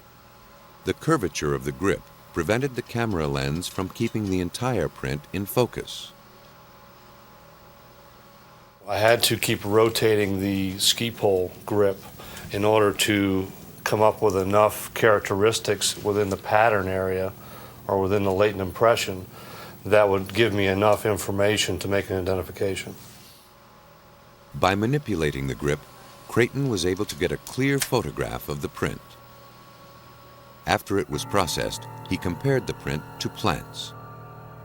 The curvature of the grip prevented the camera lens from keeping the entire print in focus. I had to keep rotating the ski pole grip in order to come up with enough characteristics within the pattern area or within the latent impression that would give me enough information to make an identification. By manipulating the grip, Creighton was able to get a clear photograph of the print. After it was processed, he compared the print to Plant's.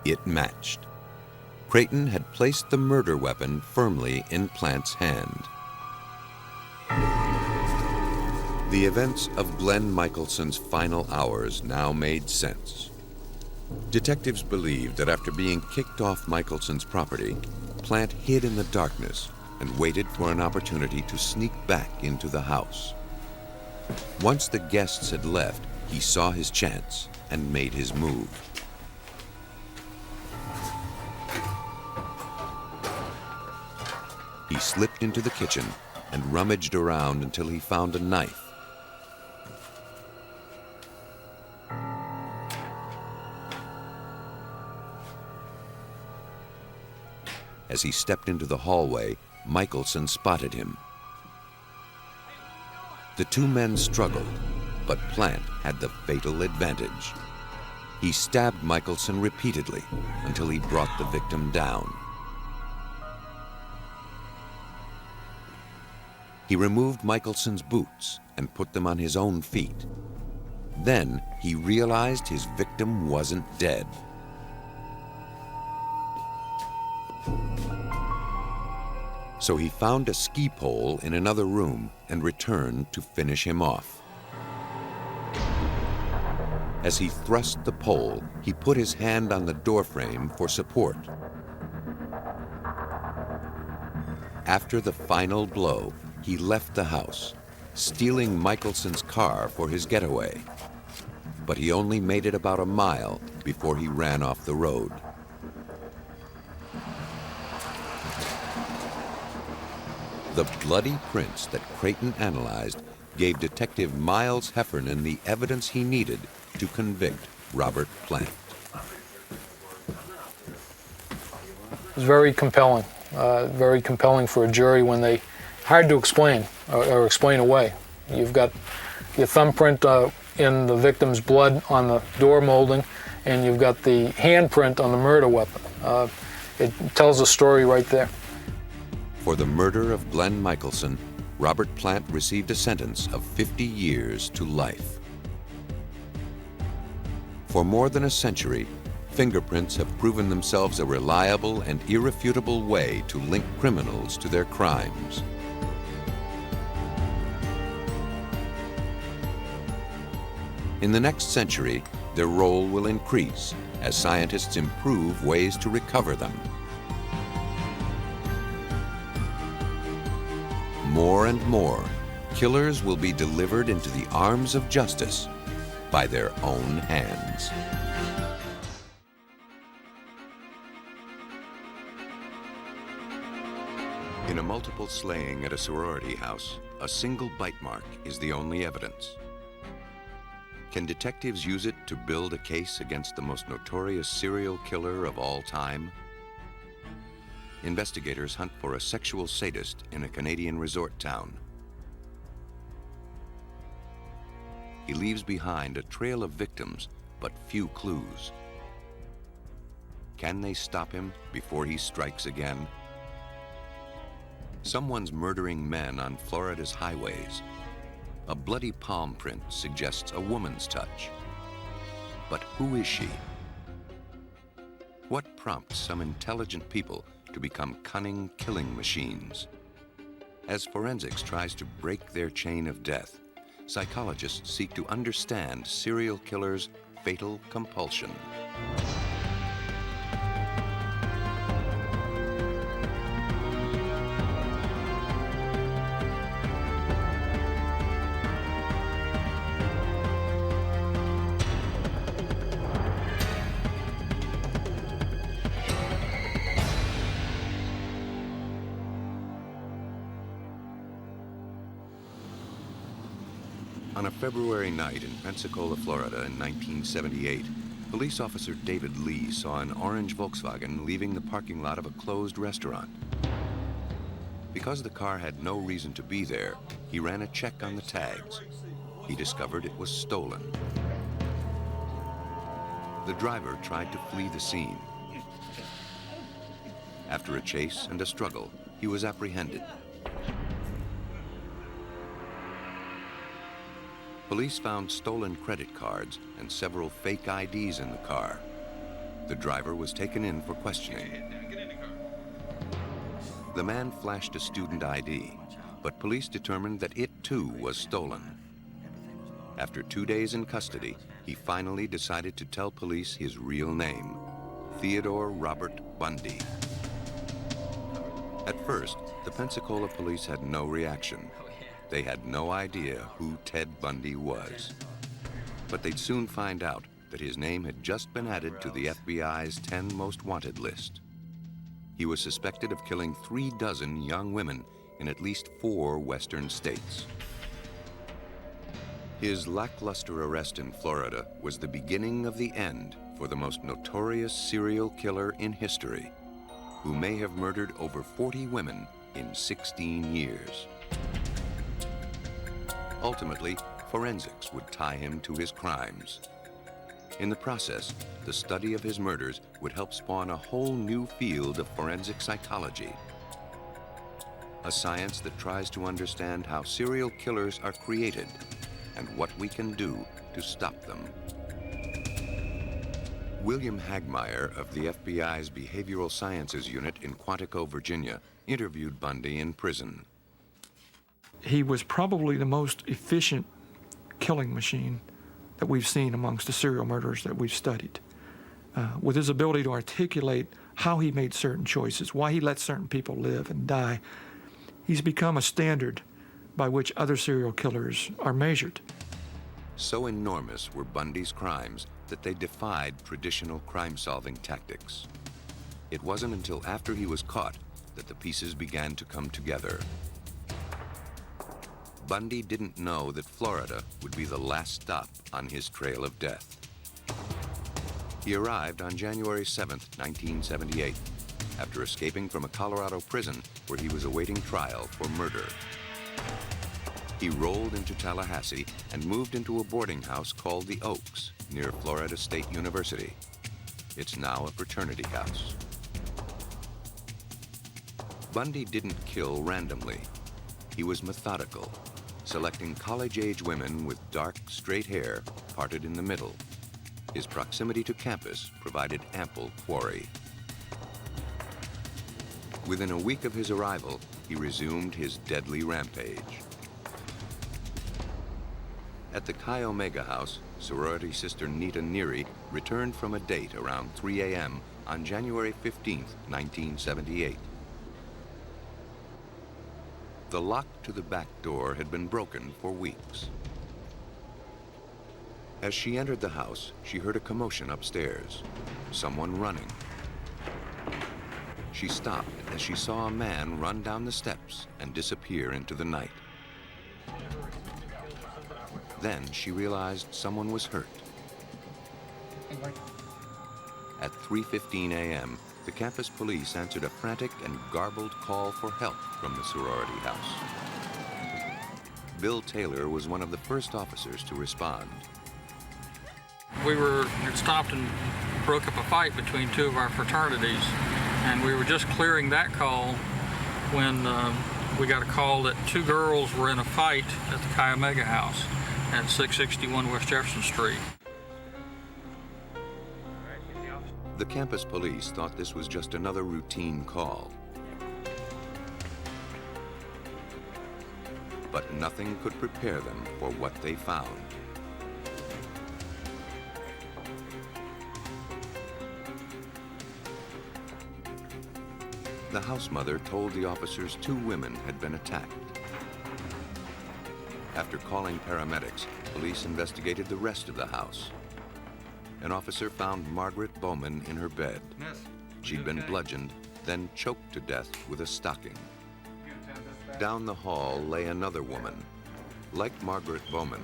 It matched. Creighton had placed the murder weapon firmly in Plant's hand. The events of Glenn Michelson's final hours now made sense. Detectives believed that after being kicked off Michelson's property, Plant hid in the darkness and waited for an opportunity to sneak back into the house. Once the guests had left, he saw his chance and made his move. He slipped into the kitchen and rummaged around until he found a knife. As he stepped into the hallway, Michelson spotted him. The two men struggled, but Plant had the fatal advantage. He stabbed Michelson repeatedly until he brought the victim down. He removed Michelson's boots and put them on his own feet. Then he realized his victim wasn't dead. So he found a ski pole in another room and returned to finish him off. As he thrust the pole, he put his hand on the doorframe for support. After the final blow, he left the house, stealing Michelson's car for his getaway. But he only made it about a mile before he ran off the road. The bloody prints that Creighton analyzed gave Detective Miles Heffernan the evidence he needed to convict Robert Plant. It was very compelling for a jury when they, hard to explain or explain away. You've got your thumbprint in the victim's blood on the door molding, and you've got the handprint on the murder weapon. It tells a story right there. For the murder of Glenn Michelson, Robert Plant received a sentence of 50 years to life. For more than a century, fingerprints have proven themselves a reliable and irrefutable way to link criminals to their crimes. In the next century, their role will increase as scientists improve ways to recover them. More and more, killers will be delivered into the arms of justice by their own hands. In a multiple slaying at a sorority house, a single bite mark is the only evidence. Can detectives use it to build a case against the most notorious serial killer of all time? Investigators hunt for a sexual sadist in a Canadian resort town. He leaves behind a trail of victims, but few clues. Can they stop him before he strikes again? Someone's murdering men on Florida's highways. A bloody palm print suggests a woman's touch. But who is she? What prompts some intelligent people to become cunning killing machines? As forensics tries to break their chain of death, psychologists seek to understand serial killers' fatal compulsion. On a February night in Pensacola, Florida in 1978, police officer David Lee saw an orange Volkswagen leaving the parking lot of a closed restaurant. Because the car had no reason to be there, he ran a check on the tags. He discovered it was stolen. The driver tried to flee the scene. After a chase and a struggle, he was apprehended. Police found stolen credit cards and several fake IDs in the car. The driver was taken in for questioning. The man flashed a student ID, but police determined that it too was stolen. After 2 days in custody, he finally decided to tell police his real name, Theodore Robert Bundy. At first, the Pensacola police had no reaction. They had no idea who Ted Bundy was. But they'd soon find out that his name had just been added to the FBI's 10 most wanted list. He was suspected of killing 36 young women in at least 4 western states. His lackluster arrest in Florida was the beginning of the end for the most notorious serial killer in history, who may have murdered over 40 women in 16 years. Ultimately, forensics would tie him to his crimes. In the process, the study of his murders would help spawn a whole new field of forensic psychology. a science that tries to understand how serial killers are created and what we can do to stop them. William Hagmeyer of the FBI's Behavioral Sciences Unit in Quantico, Virginia, interviewed Bundy in prison. He was probably the most efficient killing machine that we've seen amongst the serial murderers that we've studied. With his ability to articulate how he made certain choices, why he let certain people live and die, he's become a standard by which other serial killers are measured. So enormous were Bundy's crimes that they defied traditional crime-solving tactics. It wasn't until after he was caught that the pieces began to come together. Bundy didn't know that Florida would be the last stop on his trail of death. He arrived on January 7th, 1978, after escaping from a Colorado prison where he was awaiting trial for murder. He rolled into Tallahassee and moved into a boarding house called the Oaks, near Florida State University. It's now a fraternity house. Bundy didn't kill randomly. He was methodical, selecting college-age women with dark, straight hair parted in the middle. His proximity to campus provided ample quarry. Within a week of his arrival, he resumed his deadly rampage. At the Chi Omega house, sorority sister Nita Neary returned from a date around 3 a.m. on January 15, 1978. The lock to the back door had been broken for weeks. As she entered the house, she heard a commotion upstairs, someone running. She stopped as she saw a man run down the steps and disappear into the night. Then she realized someone was hurt. At 3:15 a.m., the campus police answered a frantic and garbled call for help from the sorority house. Bill Taylor was one of the first officers to respond. We had stopped and broke up a fight between two of our fraternities, and we were just clearing that call when we got a call that two girls were in a fight at the Chi Omega house at 661 West Jefferson Street. The campus police thought this was just another routine call. But nothing could prepare them for what they found. The house mother told the officers two women had been attacked. After calling paramedics, police investigated the rest of the house. An officer found Margaret Bowman in her bed. She'd been bludgeoned, then choked to death with a stocking. Down the hall lay another woman. Like Margaret Bowman,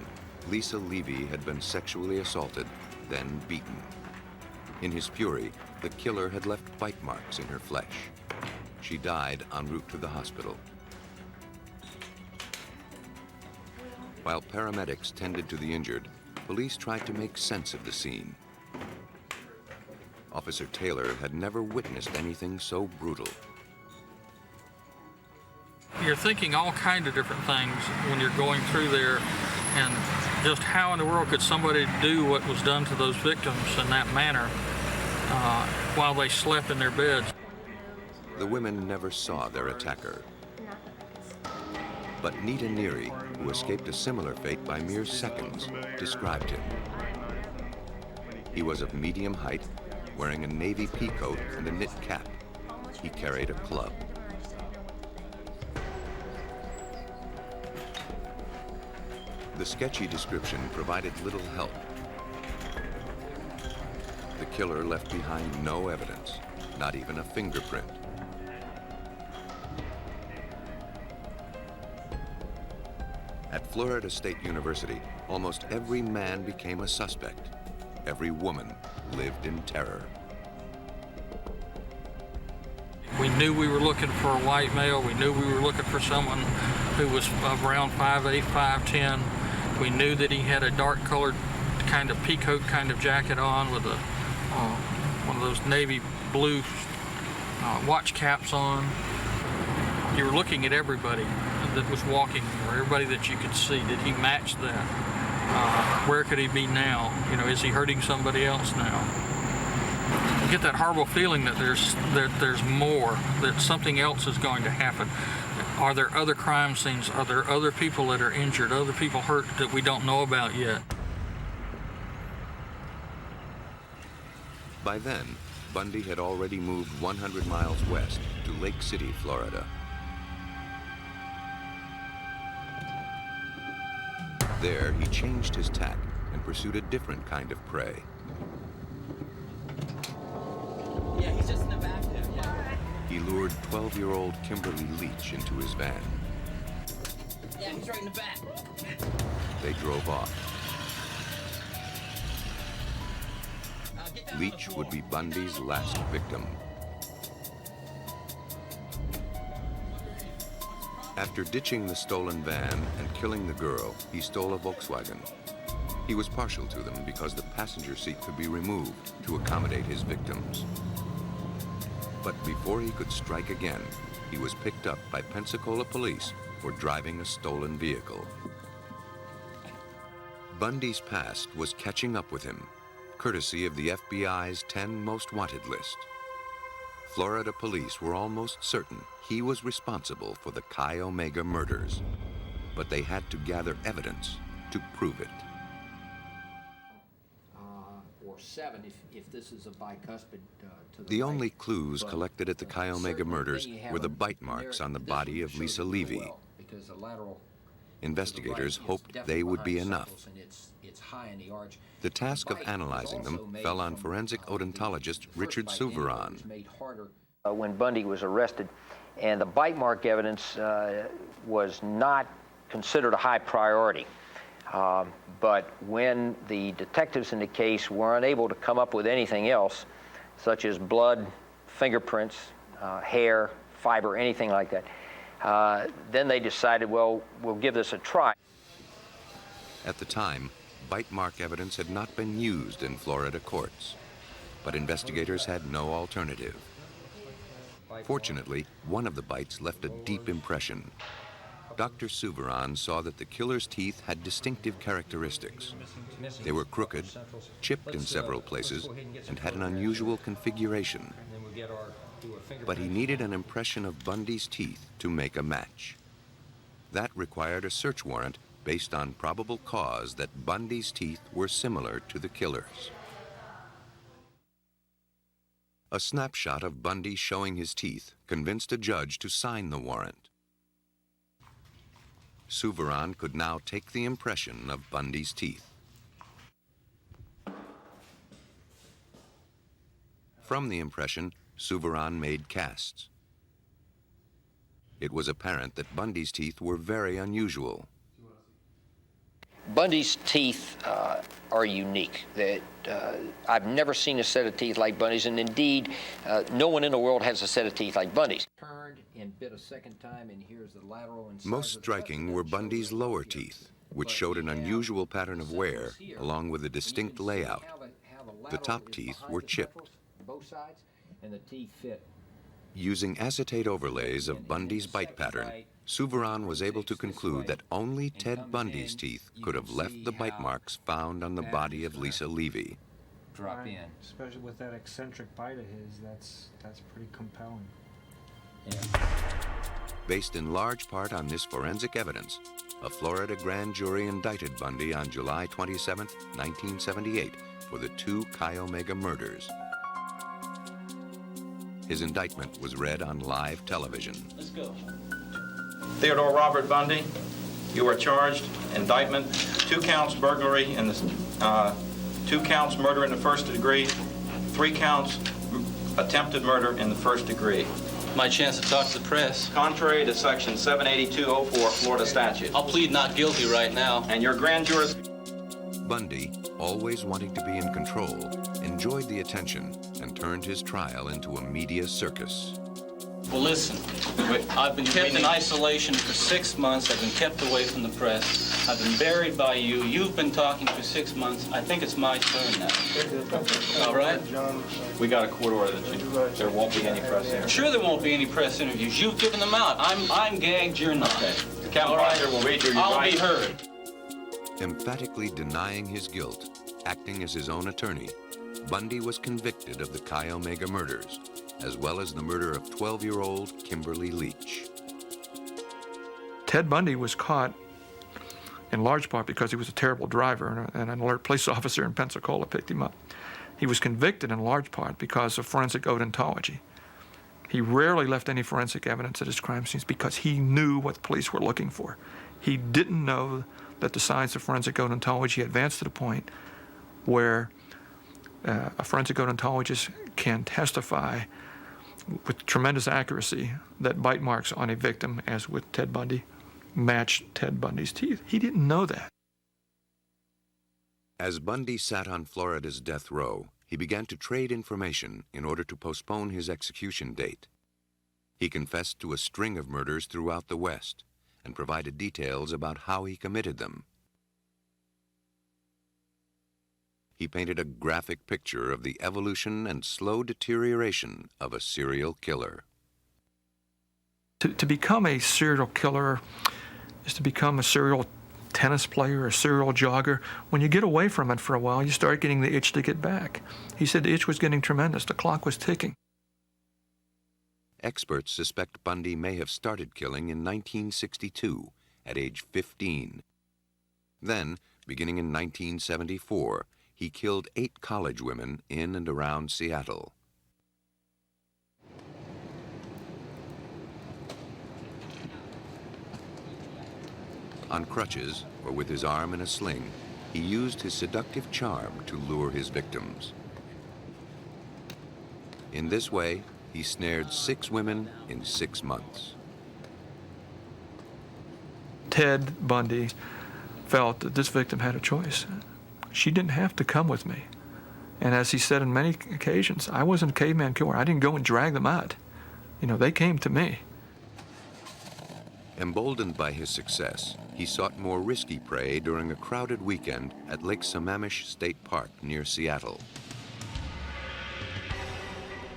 Lisa Levy had been sexually assaulted, then beaten. In his fury, the killer had left bite marks in her flesh. She died en route to the hospital. While paramedics tended to the injured, police tried to make sense of the scene. Officer Taylor had never witnessed anything so brutal. You're thinking all kinds of different things when you're going through there, and just how in the world could somebody do what was done to those victims in that manner while they slept in their beds. The women never saw their attacker. But Nita Neary, who escaped a similar fate by mere seconds, described him. He was of medium height, wearing a navy pea coat and a knit cap. He carried a club. The sketchy description provided little help. The killer left behind no evidence, not even a fingerprint. At Florida State University, almost every man became a suspect. Every woman lived in terror. We knew we were looking for a white male. We knew we were looking for someone who was around 5'8", 5'10". We knew that he had a dark colored kind of peacoat kind of jacket on with a one of those navy blue watch caps on. you were looking at everybody that was walking, or everybody that you could see. Did he match that? Where could he be now? You know, is he hurting somebody else now? You get that horrible feeling that there's more, that something else is going to happen. Are there other crime scenes? Are there other people that are injured, other people hurt that we don't know about yet? By then, Bundy had already moved 100 miles west to Lake City, Florida. There, he changed his tack and pursued a different kind of prey. Yeah, he's just in the back there. Yeah. He lured 12-year-old Kimberly Leach into his van. Yeah, he's right in the back. They drove off. Leach would be Bundy's last victim. After ditching the stolen van and killing the girl, he stole a Volkswagen. He was partial to them because the passenger seat could be removed to accommodate his victims. But before he could strike again, he was picked up by Pensacola police for driving a stolen vehicle. Bundy's past was catching up with him, courtesy of the FBI's 10 Most Wanted list. Florida police were almost certain he was responsible for the Chi Omega murders, but they had to gather evidence to prove it. Or 7 if this is a bicuspid to The right. only clues collected at the Chi Omega murders were the bite marks on the body of Lisa Levy. Well, because the lateral Investigators hoped they would be enough. The task of analyzing them fell on forensic odontologist Richard Souveron. When Bundy was arrested, and the bite mark evidence was not considered a high priority. But when the detectives in the case were unable to come up with anything else, such as blood, fingerprints, hair, fiber, anything like that, then they decided, well, we'll give this a try. At the time, bite mark evidence had not been used in Florida courts, but investigators had no alternative. Fortunately, one of the bites left a deep impression. Dr. Souveron saw that the killer's teeth had distinctive characteristics. They were crooked, chipped in several places, and had an unusual configuration. But he needed an impression of Bundy's teeth to make a match. That required a search warrant based on probable cause that Bundy's teeth were similar to the killer's. A snapshot of Bundy showing his teeth convinced a judge to sign the warrant. Souveron could now take the impression of Bundy's teeth. From the impression, Souveron made casts. It was apparent that Bundy's teeth were very unusual. Bundy's teeth are unique. I've never seen a set of teeth like Bundy's, and indeed, no one in the world has a set of teeth like Bundy's. Turned and bit a second time, and here's the lateral and Most striking were Bundy's lower teeth, which showed an unusual pattern of wear, along with a distinct layout. The top teeth were chipped. Both sides, and the teeth fit. Using acetate overlays of Bundy's bite pattern, Souveron was able to conclude that only Ted Bundy's teeth could have left the bite marks found on the body of Lisa Levy. Drop in. Especially with that eccentric bite of his, that's pretty compelling. Yeah. Based in large part on this forensic evidence, a Florida grand jury indicted Bundy on July 27, 1978, for the 2 Chi Omega murders. His indictment was read on live television. Let's go. Theodore Robert Bundy, you are charged, indictment, 2 counts burglary and 2 counts murder in the first degree, 3 counts attempted murder in the first degree. My chance to talk to the press. Contrary to section 78204 Florida statute. I'll plead not guilty right now. And your grand jury. Bundy, always wanting to be in control, enjoyed the attention and turned his trial into a media circus. Well, listen, I've been kept in isolation for 6 months. I've been kept away from the press. I've been buried by you. You've been talking for 6 months. I think it's my turn now. All right? We got a court order that there won't be any press interviews. Sure there won't be any press interviews. You've given them out. I'm gagged, you're not. Okay. The county prosecutor will read your I'll right. be heard. Emphatically denying his guilt, acting as his own attorney, Bundy was convicted of the Chi Omega murders, as well as the murder of 12-year-old Kimberly Leach. Ted Bundy was caught in large part because he was a terrible driver, and an alert police officer in Pensacola picked him up. He was convicted in large part because of forensic odontology. He rarely left any forensic evidence at his crime scenes because he knew what the police were looking for. He didn't know that the science of forensic odontology advanced to the point where a forensic odontologist can testify with tremendous accuracy that bite marks on a victim, as with Ted Bundy, matched Ted Bundy's teeth. He didn't know that. As Bundy sat on Florida's death row, he began to trade information in order to postpone his execution date. He confessed to a string of murders throughout the West and provided details about how he committed them. He painted a graphic picture of the evolution and slow deterioration of a serial killer. To become a serial killer is to become a serial tennis player, a serial jogger. When you get away from it for a while, you start getting the itch to get back. He said the itch was getting tremendous. The clock was ticking. Experts suspect Bundy may have started killing in 1962, at age 15. Then, beginning in 1974, he killed 8 college women in and around Seattle. On crutches, or with his arm in a sling, he used his seductive charm to lure his victims. In this way, he snared 6 women in 6 months. Ted Bundy felt that this victim had a choice. She didn't have to come with me. And as he said on many occasions, I wasn't a caveman killer. I didn't go and drag them out. You know, they came to me. Emboldened by his success, he sought more risky prey during a crowded weekend at Lake Sammamish State Park near Seattle.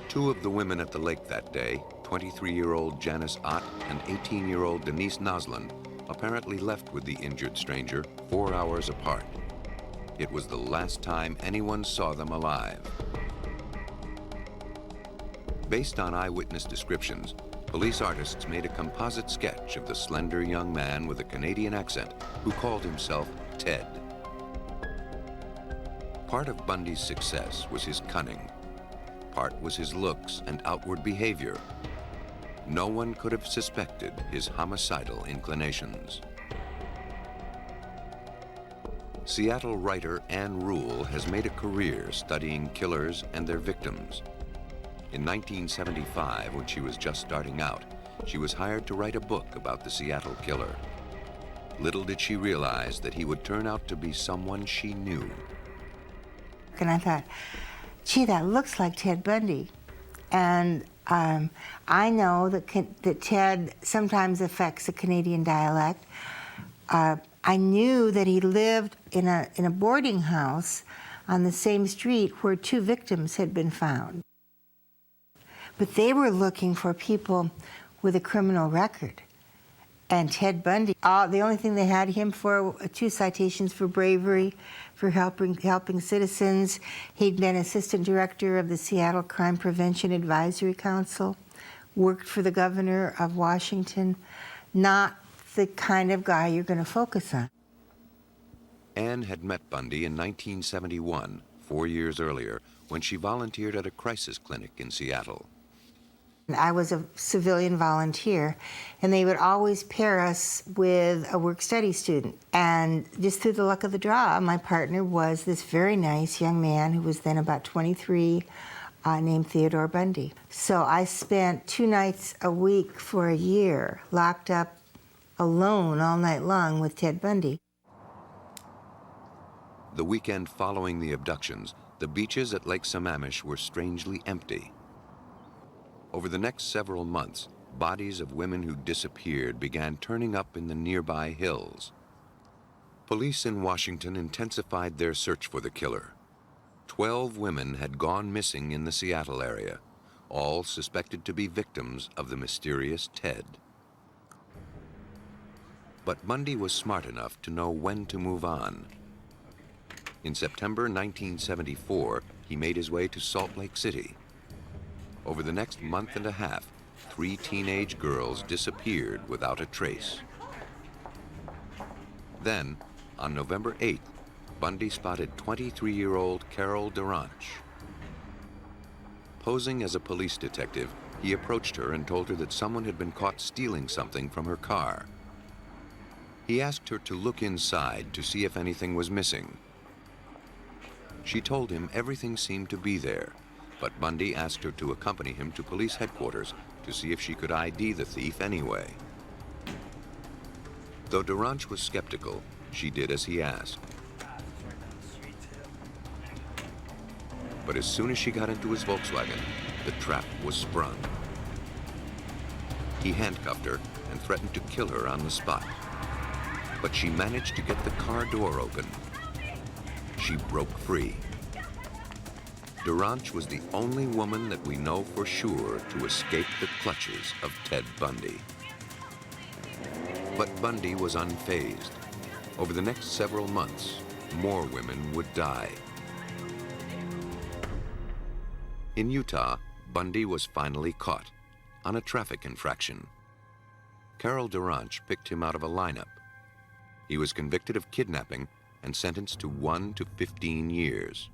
2 of the women at the lake that day, 23-year-old Janice Ott and 18-year-old Denise Noslin, apparently left with the injured stranger 4 hours apart. It was the last time anyone saw them alive. Based on eyewitness descriptions, police artists made a composite sketch of the slender young man with a Canadian accent who called himself Ted. Part of Bundy's success was his cunning. Part was his looks and outward behavior. No one could have suspected his homicidal inclinations. Seattle writer Ann Rule has made a career studying killers and their victims. In 1975, when she was just starting out, she was hired to write a book about the Seattle killer. Little did she realize that he would turn out to be someone she knew. And I thought, gee, that looks like Ted Bundy. And I know that Ted sometimes affects a Canadian dialect. I knew that he lived in a boarding house on the same street where 2 victims had been found. But they were looking for people with a criminal record. And Ted Bundy, the only thing they had him for, 2 citations for bravery, for helping citizens. He'd been assistant director of the Seattle Crime Prevention Advisory Council, worked for the governor of Washington. Not the kind of guy you're going to focus on. Anne had met Bundy in 1971, 4 years earlier, when she volunteered at a crisis clinic in Seattle. I was a civilian volunteer, and they would always pair us with a work-study student. And just through the luck of the draw, my partner was this very nice young man who was then about 23, named Theodore Bundy. So I spent 2 nights a week for a year, locked up alone all night long with Ted Bundy. The weekend following the abductions, the beaches at Lake Sammamish were strangely empty. Over the next several months, bodies of women who disappeared began turning up in the nearby hills. Police in Washington intensified their search for the killer. 12 women had gone missing in the Seattle area, all suspected to be victims of the mysterious Ted. But Bundy was smart enough to know when to move on. In September 1974, he made his way to Salt Lake City. Over the next month and a half, 3 teenage girls disappeared without a trace. Then, on November 8th, Bundy spotted 23-year-old Carol Duranch. Posing as a police detective, he approached her and told her that someone had been caught stealing something from her car. He asked her to look inside to see if anything was missing. She told him everything seemed to be there, but Bundy asked her to accompany him to police headquarters to see if she could ID the thief anyway. Though Duranch was skeptical, she did as he asked. But as soon as she got into his Volkswagen, the trap was sprung. He handcuffed her and threatened to kill her on the spot. But she managed to get the car door open. She broke free. Duranch was the only woman that we know for sure to escape the clutches of Ted Bundy. But Bundy was unfazed. Over the next several months, more women would die. In Utah, Bundy was finally caught on a traffic infraction. Carol Duranch picked him out of a lineup. He was convicted of kidnapping and sentenced to 1 to 15 years.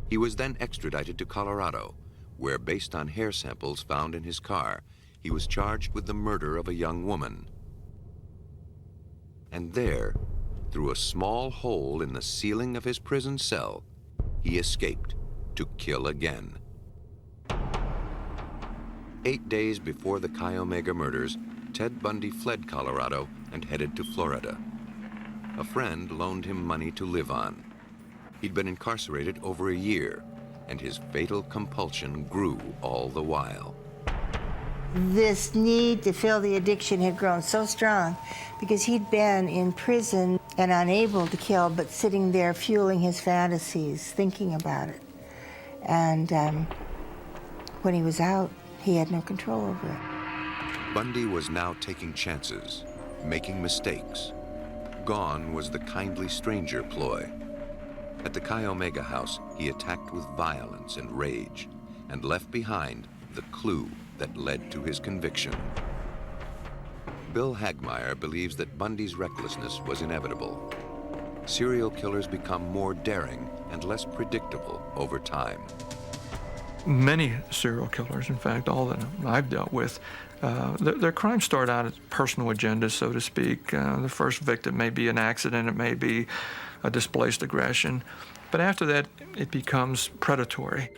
He was then extradited to Colorado, where, based on hair samples found in his car, he was charged with the murder of a young woman. And there, through a small hole in the ceiling of his prison cell, he escaped to kill again. 8 days before the Chi Omega murders, Ted Bundy fled Colorado and headed to Florida. A friend loaned him money to live on. He'd been incarcerated over a year, and his fatal compulsion grew all the while. This need to fill the addiction had grown so strong because he'd been in prison and unable to kill, but sitting there fueling his fantasies, thinking about it. And when he was out, he had no control over it. Bundy was now taking chances, making mistakes. Gone was the kindly stranger ploy. At the Chi Omega house, he attacked with violence and rage, and left behind the clue that led to his conviction. Bill Hagmeyer believes that Bundy's recklessness was inevitable. Serial killers become more daring and less predictable over time. Many serial killers, in fact, all that I've dealt with, their crimes start out as personal agendas, so to speak. The first victim may be an accident, it may be a displaced aggression, but after that, it becomes predatory.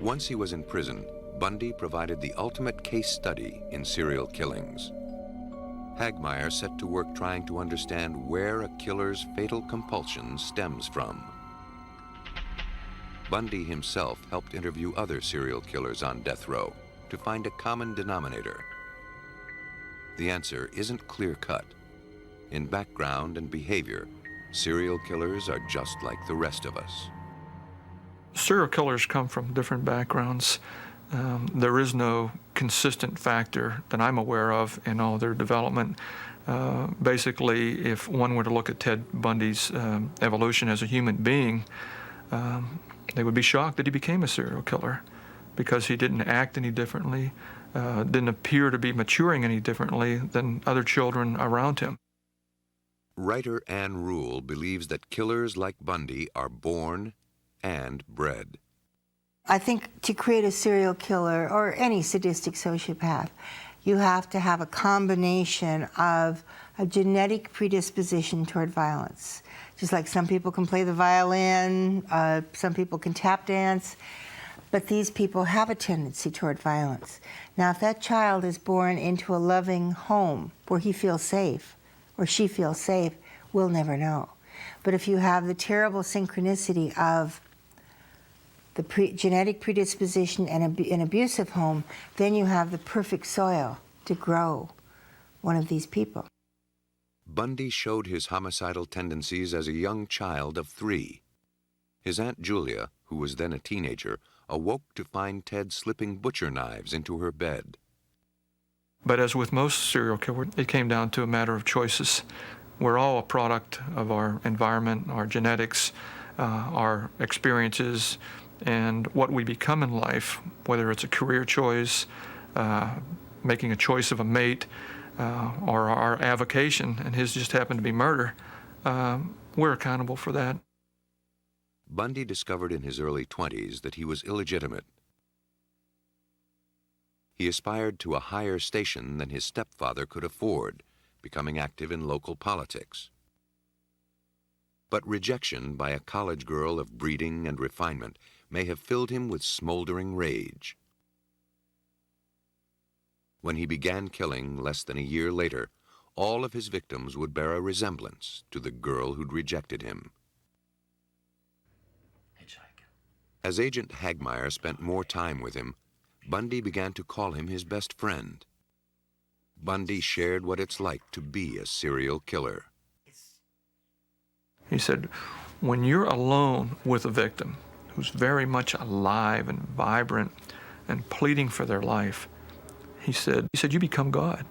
Once he was in prison, Bundy provided the ultimate case study in serial killings. Hagmeyer set to work trying to understand where a killer's fatal compulsion stems from. Bundy himself helped interview other serial killers on death row to find a common denominator. The answer isn't clear-cut. In background and behavior, serial killers are just like the rest of us. Serial killers come from different backgrounds. There is no consistent factor that I'm aware of in all their development. Basically, if one were to look at Ted Bundy's evolution as a human being, they would be shocked that he became a serial killer because he didn't act any differently, didn't appear to be maturing any differently than other children around him. Writer Ann Rule believes that killers like Bundy are born and bred. I think to create a serial killer or any sadistic sociopath, you have to have a combination of a genetic predisposition toward violence. Just like some people can play the violin, some people can tap dance, but these people have a tendency toward violence. Now, if that child is born into a loving home where he feels safe or she feels safe, we'll never know. But if you have the terrible synchronicity of the genetic predisposition and an abusive home, then you have the perfect soil to grow one of these people. Bundy showed his homicidal tendencies as a young child of 3. His Aunt Julia, who was then a teenager, awoke to find Ted slipping butcher knives into her bed. But as with most serial killers, it came down to a matter of choices. We're all a product of our environment, our genetics, our experiences, and what we become in life, whether it's a career choice, making a choice of a mate, or our avocation, and his just happened to be murder. We're accountable for that. Bundy discovered in his early 20s that he was illegitimate. He aspired to a higher station than his stepfather could afford, becoming active in local politics. But rejection by a college girl of breeding and refinement may have filled him with smoldering rage. When he began killing less than a year later, all of his victims would bear a resemblance to the girl who'd rejected him. As Agent Hagmeyer spent more time with him, Bundy began to call him his best friend. Bundy shared what it's like to be a serial killer. He said, when you're alone with a victim who's very much alive and vibrant and pleading for their life, he said, you become God.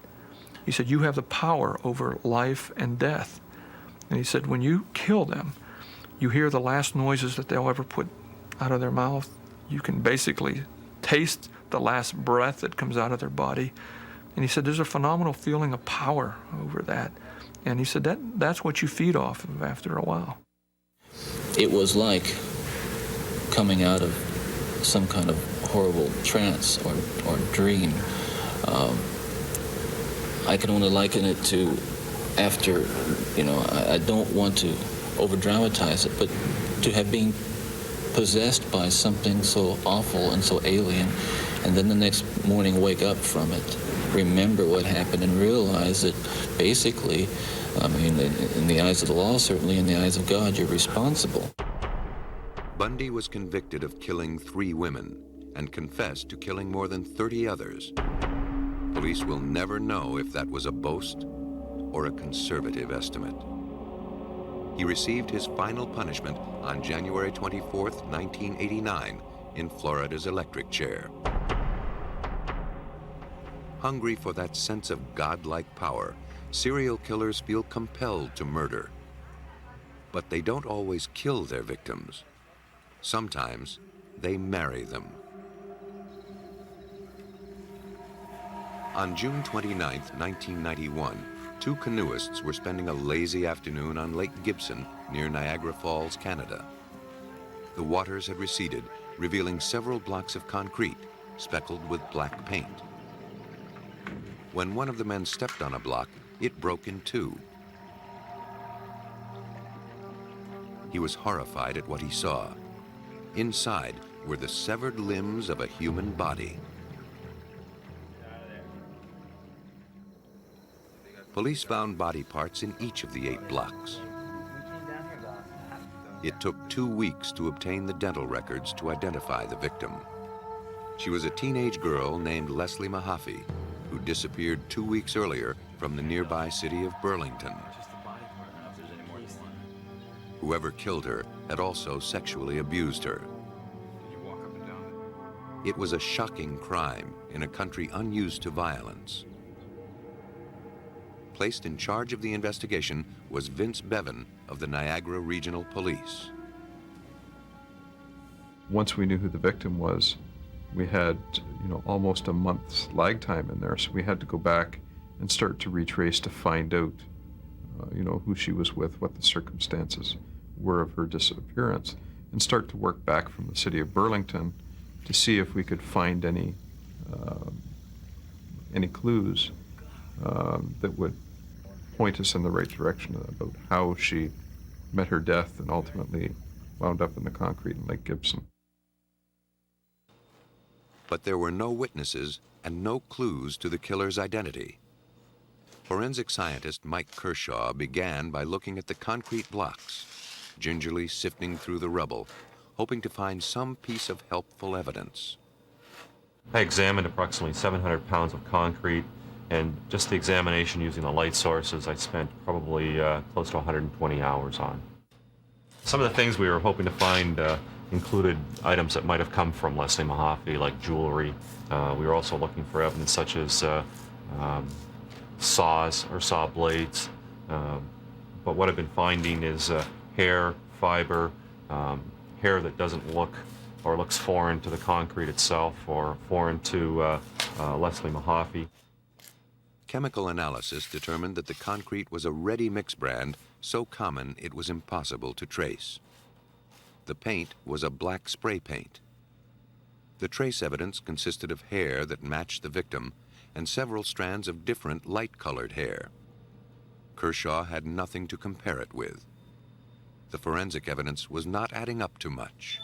He said, you have the power over life and death. And he said, when you kill them, you hear the last noises that they'll ever put out of their mouth. You can basically taste the last breath that comes out of their body. And he said, there's a phenomenal feeling of power over that. And he said, that's what you feed off of after a while. It was like coming out of some kind of horrible trance or dream. I can only liken it to after, I don't want to over-dramatize it, but to have been possessed by something so awful and so alien, and then the next morning wake up from it, remember what happened, and realize that basically, in the eyes of the law, certainly in the eyes of God, you're responsible. Bundy was convicted of killing 3 women and confessed to killing more than 30 others. Police will never know if that was a boast or a conservative estimate. He received his final punishment on January 24th, 1989, in Florida's electric chair. Hungry for that sense of godlike power, serial killers feel compelled to murder. But they don't always kill their victims. Sometimes they marry them. On June 29, 1991, 2 canoeists were spending a lazy afternoon on Lake Gibson near Niagara Falls, Canada. The waters had receded, revealing several blocks of concrete speckled with black paint. When one of the men stepped on a block, it broke in 2. He was horrified at what he saw. Inside were the severed limbs of a human body. Police found body parts in each of the 8 blocks. It took 2 weeks to obtain the dental records to identify the victim. She was a teenage girl named Leslie Mahaffey, who disappeared 2 weeks earlier from the nearby city of Burlington. Whoever killed her had also sexually abused her. It was a shocking crime in a country unused to violence. Placed in charge of the investigation was Vince Bevan of the Niagara Regional Police. Once we knew who the victim was, we had, almost a month's lag time in there, so we had to go back and start to retrace to find out, who she was with, what the circumstances were of her disappearance, and start to work back from the city of Burlington to see if we could find any clues that would point us in the right direction about how she met her death and ultimately wound up in the concrete in Lake Gibson. But there were no witnesses and no clues to the killer's identity. Forensic scientist Mike Kershaw began by looking at the concrete blocks, gingerly sifting through the rubble, hoping to find some piece of helpful evidence. I examined approximately 700 pounds of concrete, and just the examination using the light sources I spent probably close to 120 hours on. Some of the things we were hoping to find included items that might have come from Leslie Mahaffey, like jewelry. We were also looking for evidence such as saws or saw blades. But what I've been finding is hair, fiber, hair that doesn't look or looks foreign to the concrete itself or foreign to Leslie Mahaffey. Chemical analysis determined that the concrete was a ready-mix brand so common it was impossible to trace. The paint was a black spray paint. The trace evidence consisted of hair that matched the victim and several strands of different light-colored hair. Kershaw had nothing to compare it with. The forensic evidence was not adding up to much.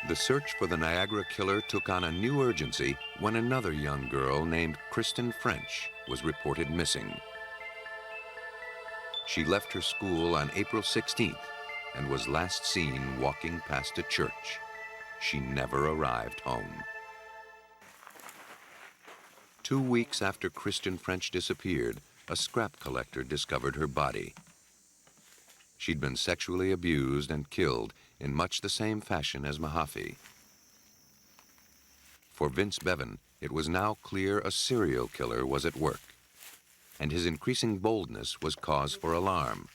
The search for the Niagara killer took on a new urgency when another young girl named Kristen French was reported missing. She left her school on April 16th and was last seen walking past a church. She never arrived home. 2 weeks after Kristen French disappeared, a scrap collector discovered her body. She'd been sexually abused and killed in much the same fashion as Mahaffey. For Vince Bevan, it was now clear a serial killer was at work, and his increasing boldness was cause for alarm.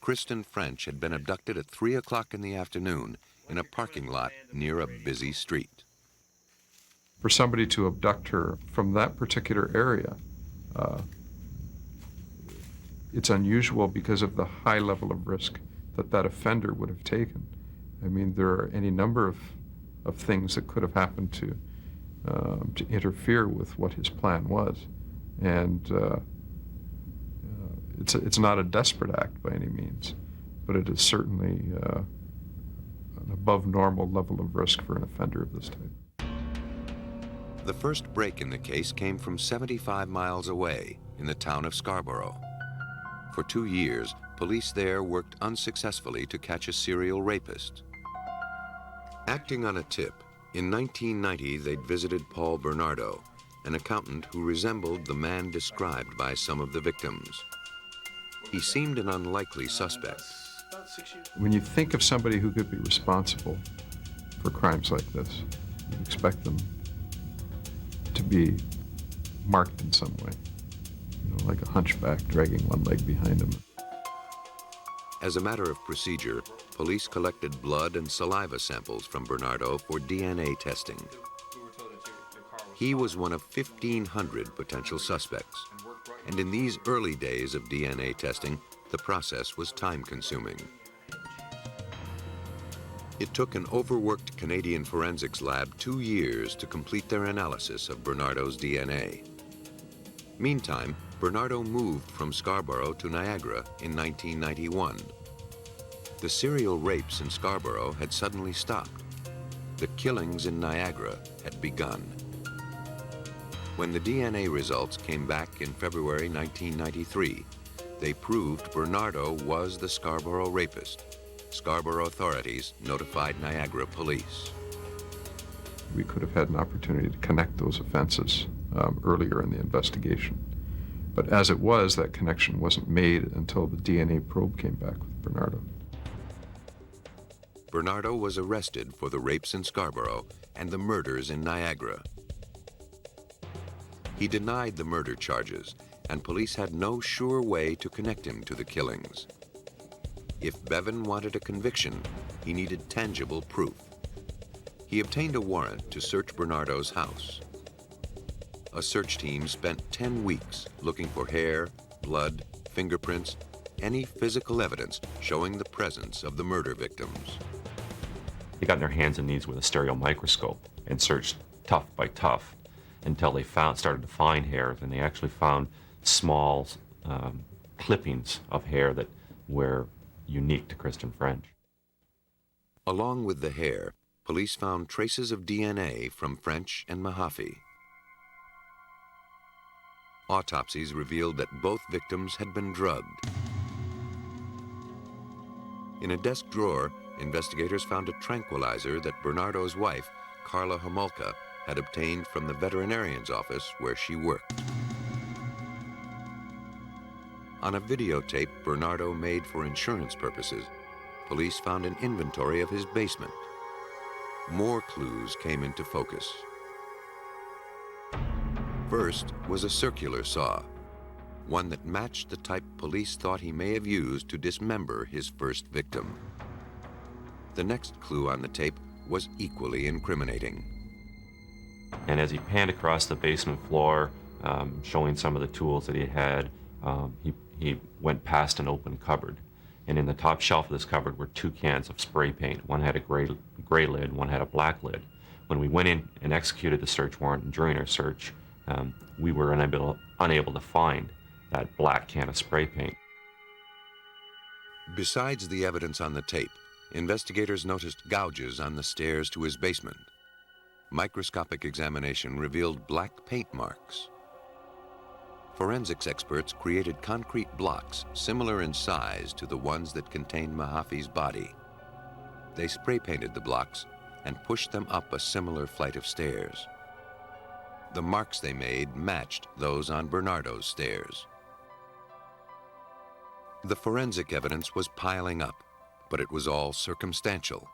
Kristen French had been abducted at 3 o'clock in the afternoon in a parking lot near a busy street. For somebody to abduct her from that particular area, it's unusual because of the high level of risk that that offender would have taken. I mean, there are any number of things that could have happened to interfere with what his plan was. And it's not a desperate act by any means, but it is certainly an above normal level of risk for an offender of this type. The first break in the case came from 75 miles away in the town of Scarborough. For 2 years, police there worked unsuccessfully to catch a serial rapist. Acting on a tip, in 1990 they'd visited Paul Bernardo, an accountant who resembled the man described by some of the victims. He seemed an unlikely suspect. When you think of somebody who could be responsible for crimes like this, you expect them to be marked in some way, like a hunchback dragging one leg behind him. As a matter of procedure, police collected blood and saliva samples from Bernardo for DNA testing. He was one of 1,500 potential suspects, and in these early days of DNA testing, the process was time-consuming. It took an overworked Canadian forensics lab 2 years to complete their analysis of Bernardo's DNA. Meantime, Bernardo moved from Scarborough to Niagara in 1991. The serial rapes in Scarborough had suddenly stopped. The killings in Niagara had begun. When the DNA results came back in February 1993, they proved Bernardo was the Scarborough rapist. Scarborough authorities notified Niagara police. We could have had an opportunity to connect those offenses earlier in the investigation. But as it was, that connection wasn't made until the DNA probe came back with Bernardo. Bernardo was arrested for the rapes in Scarborough and the murders in Niagara. He denied the murder charges, and police had no sure way to connect him to the killings. If Bevan wanted a conviction, he needed tangible proof. He obtained a warrant to search Bernardo's house. A search team spent 10 weeks looking for hair, blood, fingerprints, any physical evidence showing the presence of the murder victims. They got in their hands and knees with a stereo microscope and searched tuft by tuft until they started to find hair, and they actually found small clippings of hair that were unique to Kristen French. Along with the hair, police found traces of DNA from French and Mahaffey. Autopsies revealed that both victims had been drugged. In a desk drawer, investigators found a tranquilizer that Bernardo's wife, Carla Homolka, had obtained from the veterinarian's office where she worked. On a videotape Bernardo made for insurance purposes, police found an inventory of his basement. More clues came into focus. First was a circular saw, one that matched the type police thought he may have used to dismember his first victim. The next clue on the tape was equally incriminating. And as he panned across the basement floor, showing some of the tools that he had, he went past an open cupboard. And in the top shelf of this cupboard were 2 cans of spray paint. One had a gray lid, one had a black lid. When we went in and executed the search warrant, and during our search, we were unable to find that black can of spray paint. Besides the evidence on the tape, investigators noticed gouges on the stairs to his basement. Microscopic examination revealed black paint marks. Forensics experts created concrete blocks similar in size to the ones that contained Mahaffey's body. They spray painted the blocks and pushed them up a similar flight of stairs. The marks they made matched those on Bernardo's stairs. The forensic evidence was piling up, but it was all circumstantial.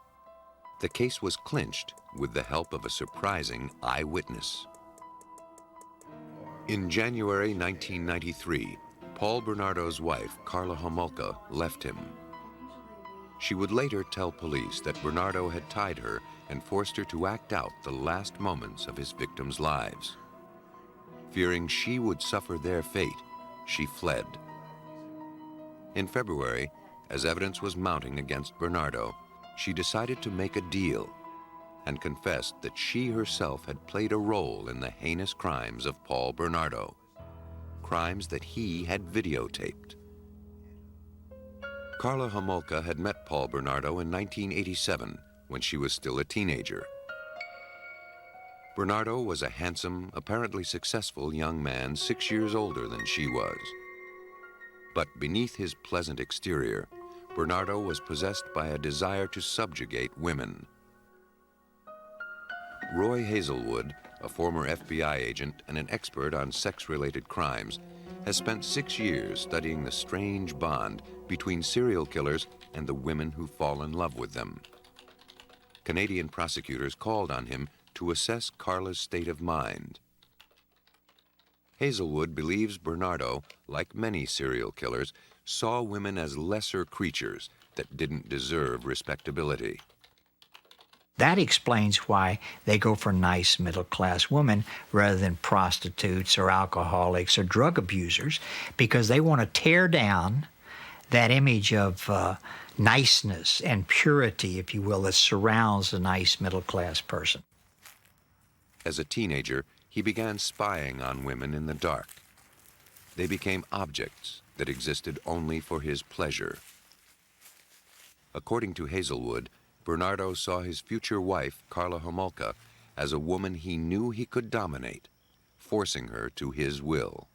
The case was clinched with the help of a surprising eyewitness. In January 1993, Paul Bernardo's wife, Carla Homolka, left him. She would later tell police that Bernardo had tied her and forced her to act out the last moments of his victims' lives. Fearing she would suffer their fate, she fled. In February, as evidence was mounting against Bernardo, she decided to make a deal and confessed that she herself had played a role in the heinous crimes of Paul Bernardo, crimes that he had videotaped. Carla Homolka had met Paul Bernardo in 1987 when she was still a teenager. Bernardo was a handsome, apparently successful young man 6 years older than she was. But beneath his pleasant exterior, Bernardo was possessed by a desire to subjugate women. Roy Hazelwood, a former FBI agent and an expert on sex-related crimes, has spent 6 years studying the strange bond between serial killers and the women who fall in love with them. Canadian prosecutors called on him to assess Carla's state of mind. Hazelwood believes Bernardo, like many serial killers, saw women as lesser creatures that didn't deserve respectability. That explains why they go for nice middle-class women rather than prostitutes or alcoholics or drug abusers, because they want to tear down that image of niceness and purity, if you will, that surrounds a nice middle-class person. As a teenager, he began spying on women in the dark. They became objects that existed only for his pleasure. According to Hazelwood, Bernardo saw his future wife, Carla Homolka, as a woman he knew he could dominate, forcing her to his will.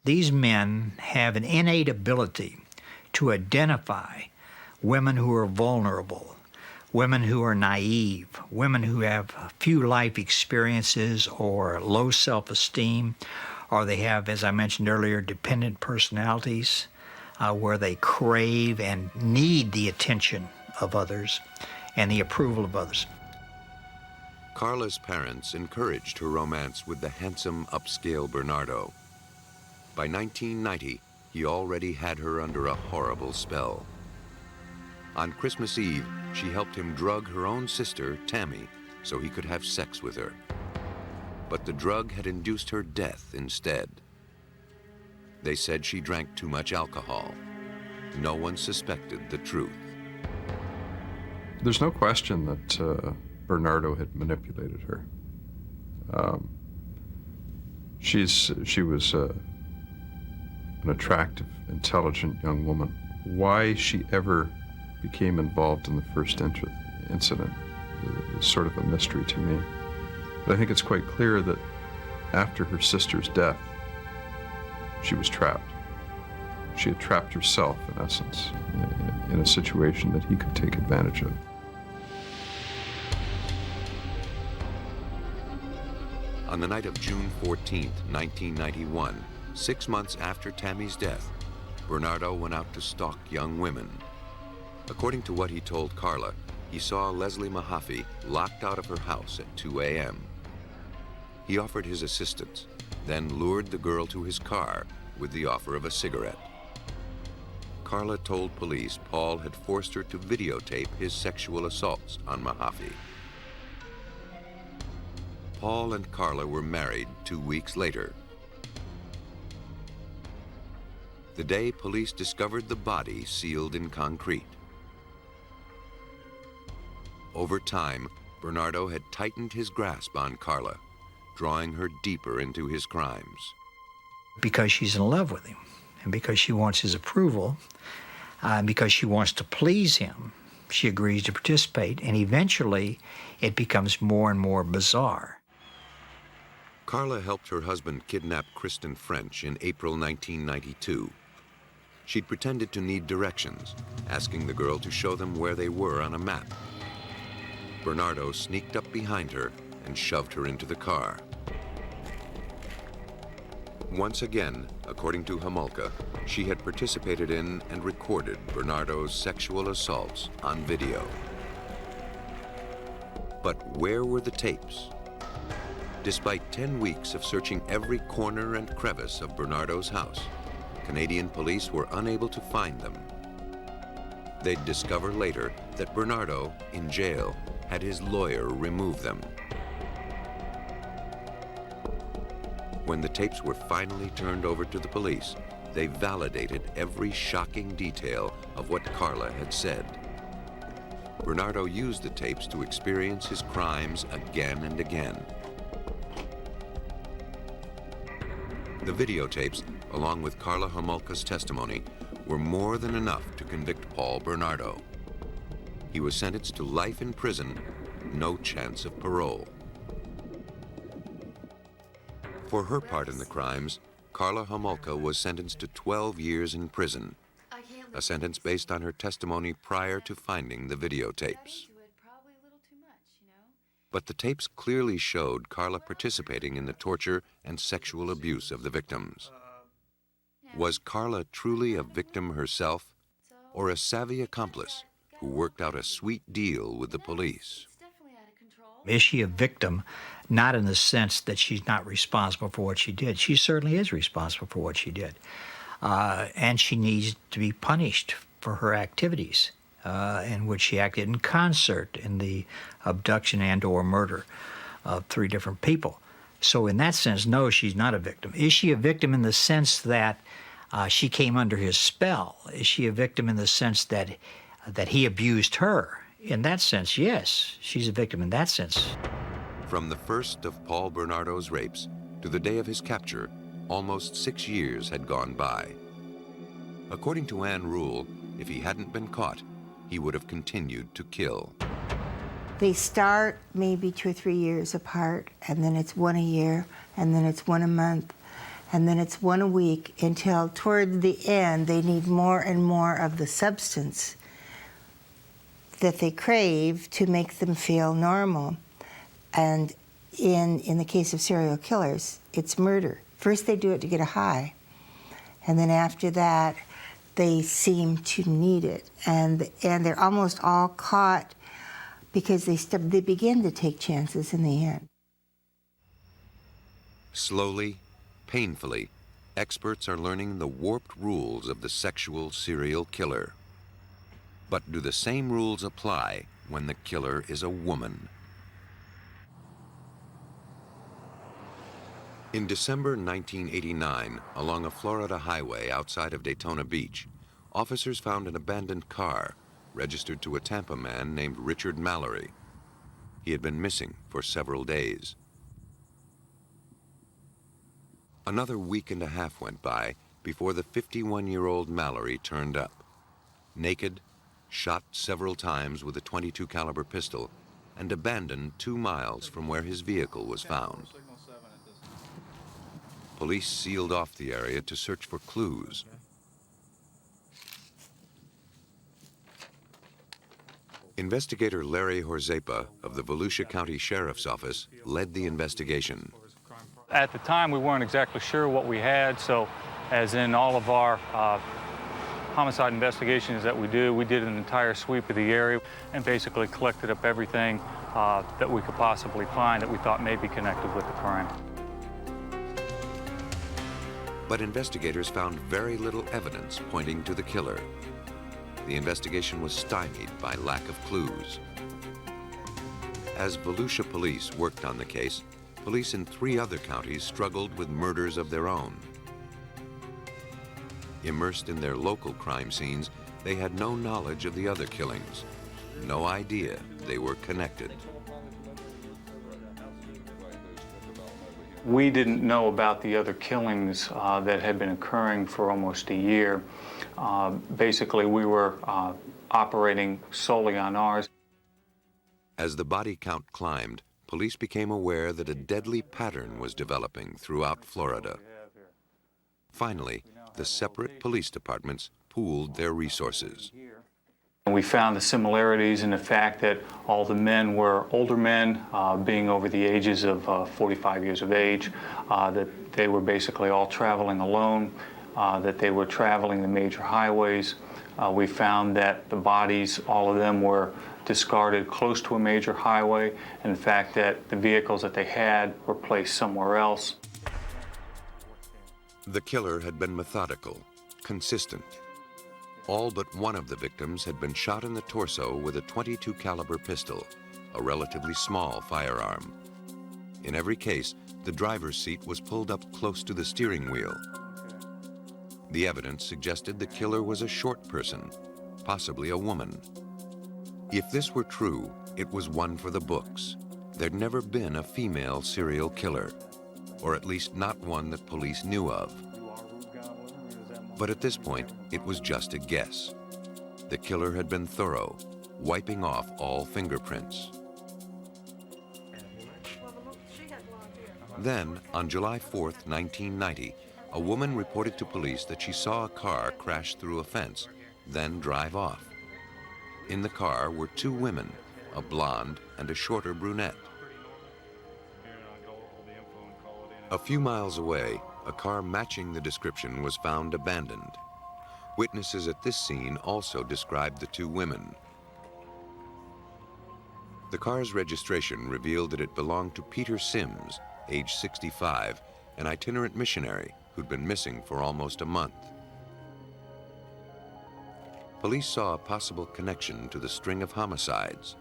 These men have an innate ability to identify women who are vulnerable, women who are naive, women who have few life experiences or low self-esteem, or they have, as I mentioned earlier, dependent personalities where they crave and need the attention of others and the approval of others. Carla's parents encouraged her romance with the handsome, upscale Bernardo. By 1990, he already had her under a horrible spell. On Christmas Eve, she helped him drug her own sister, Tammy, so he could have sex with her. But the drug had induced her death instead. They said she drank too much alcohol. No one suspected the truth. There's no question that Bernardo had manipulated her. She was an attractive, intelligent young woman. Why she ever became involved in the first incident is sort of a mystery to me. But I think it's quite clear that after her sister's death, she was trapped. She had trapped herself, in essence, in a situation that he could take advantage of. On the night of June 14, 1991, 6 months after Tammy's death, Bernardo went out to stalk young women. According to what he told Carla, he saw Leslie Mahaffey locked out of her house at 2 a.m. He offered his assistance, then lured the girl to his car with the offer of a cigarette. Carla told police Paul had forced her to videotape his sexual assaults on Mahaffey. Paul and Carla were married 2 weeks later. The day police discovered the body sealed in concrete. Over time, Bernardo had tightened his grasp on Carla, drawing her deeper into his crimes. Because she's in love with him, and because she wants his approval, and because she wants to please him, she agrees to participate, and eventually it becomes more and more bizarre. Carla helped her husband kidnap Kristen French in April 1992. She'd pretended to need directions, asking the girl to show them where they were on a map. Bernardo sneaked up behind her and shoved her into the car. Once again, according to Homolka, she had participated in and recorded Bernardo's sexual assaults on video. But where were the tapes? Despite 10 weeks of searching every corner and crevice of Bernardo's house, Canadian police were unable to find them. They'd discover later that Bernardo, in jail, had his lawyer remove them. When the tapes were finally turned over to the police, they validated every shocking detail of what Carla had said. Bernardo used the tapes to experience his crimes again and again. The videotapes, along with Carla Homolka's testimony, were more than enough to convict Paul Bernardo. He was sentenced to life in prison, no chance of parole. For her part in the crimes, Carla Homolka was sentenced to 12 years in prison, a sentence based on her testimony prior to finding the videotapes. But the tapes clearly showed Carla participating in the torture and sexual abuse of the victims. Was Carla truly a victim herself, or a savvy accomplice who worked out a sweet deal with the police? Is she a victim? Not in the sense that she's not responsible for what she did. She certainly is responsible for what she did. And she needs to be punished for her activities, in which she acted in concert in the abduction and or murder of 3 different people. So in that sense, no, she's not a victim. Is she a victim in the sense that she came under his spell? Is she a victim in the sense that he abused her? In that sense, yes, she's a victim in that sense. From the first of Paul Bernardo's rapes to the day of his capture, almost 6 years had gone by. According to Ann Rule, if he hadn't been caught, he would have continued to kill. They start maybe 2 or 3 years apart, and then it's 1 a year, and then it's 1 a month, and then it's 1 a week, until toward the end they need more and more of the substance that they crave to make them feel normal. And in the case of serial killers, it's murder. First they do it to get a high, and then after that they seem to need it, and they're almost all caught because they begin to take chances in the end. Slowly, painfully, experts are learning the warped rules of the sexual serial killer. But do the same rules apply when the killer is a woman? In December 1989, along a Florida highway outside of Daytona Beach, officers found an abandoned car registered to a Tampa man named Richard Mallory. He had been missing for several days. Another week and a half went by before the 51-year-old Mallory turned up. Naked, shot several times with a .22 caliber pistol, and abandoned 2 miles from where his vehicle was found. Police sealed off the area to search for clues. Investigator Larry Horzepa of the Volusia County Sheriff's Office led the investigation. At the time, we weren't exactly sure what we had, so as in all of our homicide investigations that we did an entire sweep of the area and basically collected up everything that we could possibly find that we thought may be connected with the crime. But investigators found very little evidence pointing to the killer. The investigation was stymied by lack of clues. As Volusia police worked on the case, police in 3 other counties struggled with murders of their own. Immersed in their local crime scenes, they had no knowledge of the other killings, no idea they were connected. We didn't know about the other killings that had been occurring for almost a year. Basically, we were operating solely on ours. As the body count climbed, police became aware that a deadly pattern was developing throughout Florida. Finally, the separate police departments pooled their resources. We found the similarities in the fact that all the men were older men, being over the ages of 45 years of age, that they were basically all traveling alone, that they were traveling the major highways. We found that the bodies, all of them were discarded close to a major highway, and in fact that the vehicles that they had were placed somewhere else. The killer had been methodical, consistent. All but one of the victims had been shot in the torso with a .22 caliber pistol, a relatively small firearm. In every case, the driver's seat was pulled up close to the steering wheel. The evidence suggested the killer was a short person, possibly a woman. If this were true, it was one for the books. There'd never been a female serial killer, or at least not one that police knew of. But at this point, it was just a guess. The killer had been thorough, wiping off all fingerprints. Then, on July 4th, 1990, a woman reported to police that she saw a car crash through a fence, then drive off. In the car were 2 women, a blonde and a shorter brunette. A few miles away, a car matching the description was found abandoned. Witnesses at this scene also described the 2 women. The car's registration revealed that it belonged to Peter Sims, age 65, an itinerant missionary who'd been missing for almost a month. Police saw a possible connection to the string of homicides.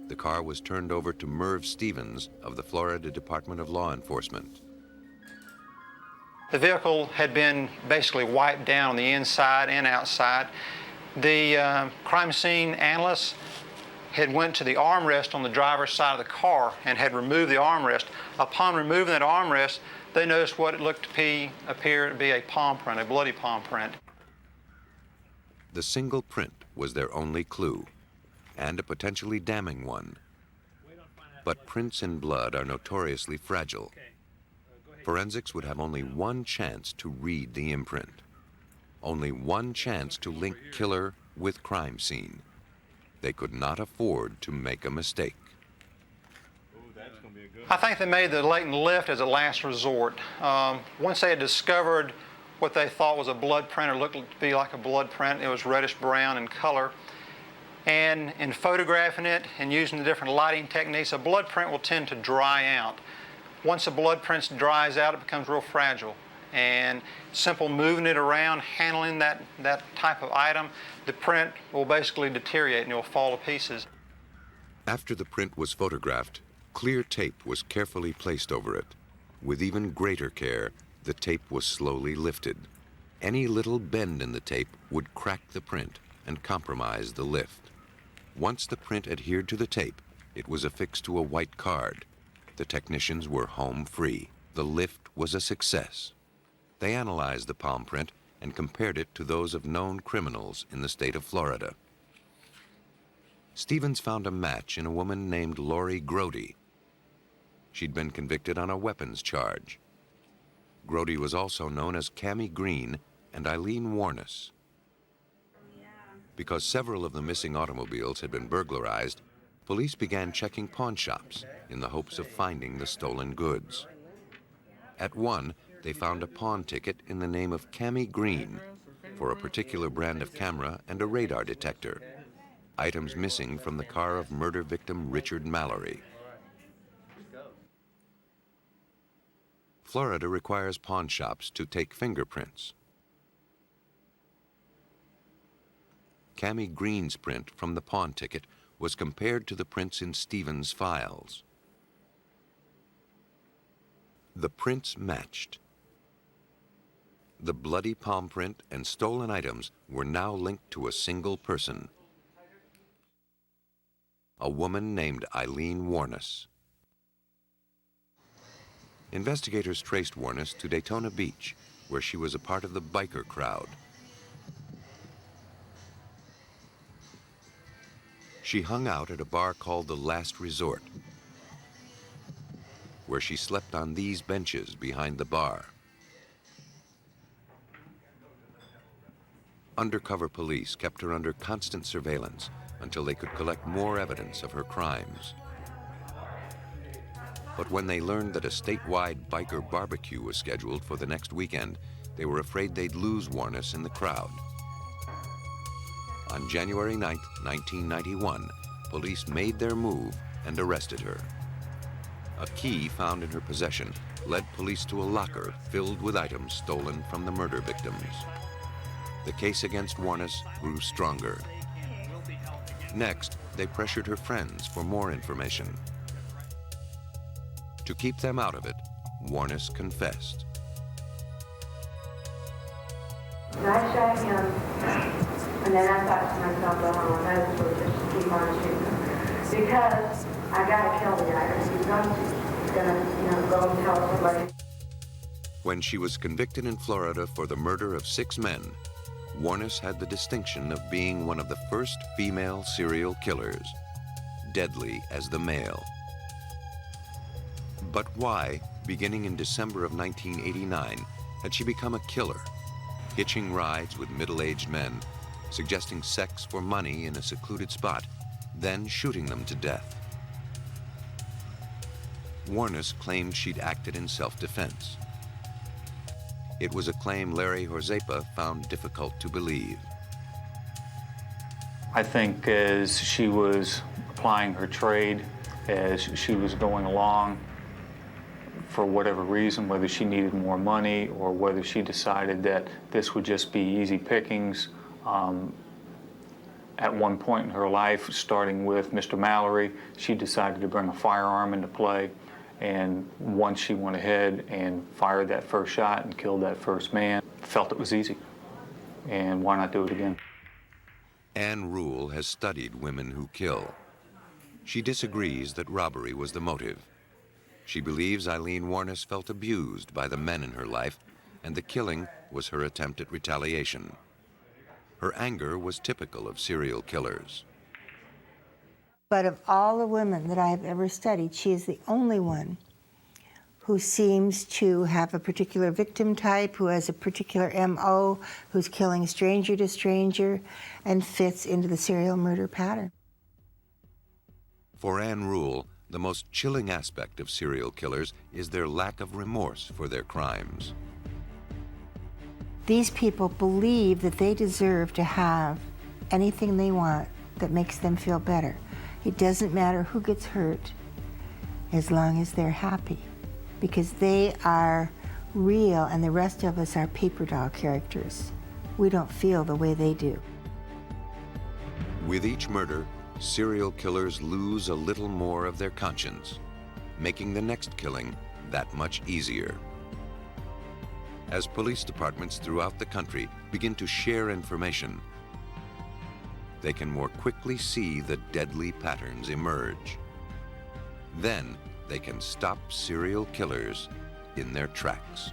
The car was turned over to Merv Stevens of the Florida Department of Law Enforcement. The vehicle had been basically wiped down on the inside and outside. The crime scene analysts had went to the armrest on the driver's side of the car and had removed the armrest. Upon removing that armrest, they noticed what it looked to appear to be a palm print, a bloody palm print. The single print was their only clue, and a potentially damning one. But prints in blood are notoriously fragile. Forensics would have only one chance to read the imprint. Only one chance to link killer with crime scene. They could not afford to make a mistake. I think they made the latent lift as a last resort. Once they had discovered what they thought was a blood print, or looked to be like a blood print, it was reddish brown in color. And in photographing it and using the different lighting techniques, a blood print will tend to dry out. Once a blood print dries out, it becomes real fragile. And simple moving it around, handling that type of item, the print will basically deteriorate and it will fall to pieces. After the print was photographed, clear tape was carefully placed over it. With even greater care, the tape was slowly lifted. Any little bend in the tape would crack the print and compromise the lift. Once the print adhered to the tape, it was affixed to a white card. The technicians were home free. The lift was a success. They analyzed the palm print and compared it to those of known criminals in the state of Florida. Stevens found a match in a woman named Lori Grody. She'd been convicted on a weapons charge. Grody was also known as Cammie Green and Eileen Warnes. Because several of the missing automobiles had been burglarized, police began checking pawn shops in the hopes of finding the stolen goods. At one, they found a pawn ticket in the name of Cammy Green for a particular brand of camera and a radar detector, items missing from the car of murder victim Richard Mallory. Florida requires pawn shops to take fingerprints. Cammy Green's print from the pawn ticket was compared to the prints in Stevens' files. The prints matched. The bloody palm print and stolen items were now linked to a single person, a woman named Eileen Warnes. Investigators traced Warnes to Daytona Beach, where she was a part of the biker crowd. She hung out at a bar called the Last Resort, where she slept on these benches behind the bar. Undercover police kept her under constant surveillance until they could collect more evidence of her crimes. But when they learned that a statewide biker barbecue was scheduled for the next weekend, they were afraid they'd lose Warnes in the crowd. On January 9, 1991, police made their move and arrested her. A key found in her possession led police to a locker filled with items stolen from the murder victims. The case against Warnes grew stronger. Next, they pressured her friends for more information. To keep them out of it, Warnes confessed. I shot him. And then I thought to myself, well, I might as well just keep on shooting. Because I gotta kill the guy. He's gonna, go and tell somebody. When she was convicted in Florida for the murder of 6 men, Warnes had the distinction of being one of the first female serial killers, deadly as the male. But why, beginning in December of 1989, had she become a killer, hitching rides with middle-aged men, suggesting sex for money in a secluded spot, then shooting them to death? Warnes claimed she'd acted in self-defense. It was a claim Larry Horzepa found difficult to believe. I think as she was applying her trade, as she was going along, for whatever reason, whether she needed more money or whether she decided that this would just be easy pickings, at one point in her life, starting with Mr. Mallory, she decided to bring a firearm into play. And once she went ahead and fired that first shot and killed that first man, felt it was easy. And why not do it again? Ann Rule has studied women who kill. She disagrees that robbery was the motive. She believes Eileen Warnes felt abused by the men in her life, and the killing was her attempt at retaliation. Her anger was typical of serial killers. But of all the women that I have ever studied, she is the only one who seems to have a particular victim type, who has a particular MO, who's killing stranger to stranger, and fits into the serial murder pattern. For Ann Rule, the most chilling aspect of serial killers is their lack of remorse for their crimes. These people believe that they deserve to have anything they want that makes them feel better. It doesn't matter who gets hurt as long as they're happy, because they are real and the rest of us are paper doll characters. We don't feel the way they do. With each murder, serial killers lose a little more of their conscience, making the next killing that much easier. As police departments throughout the country begin to share information, they can more quickly see the deadly patterns emerge. Then they can stop serial killers in their tracks.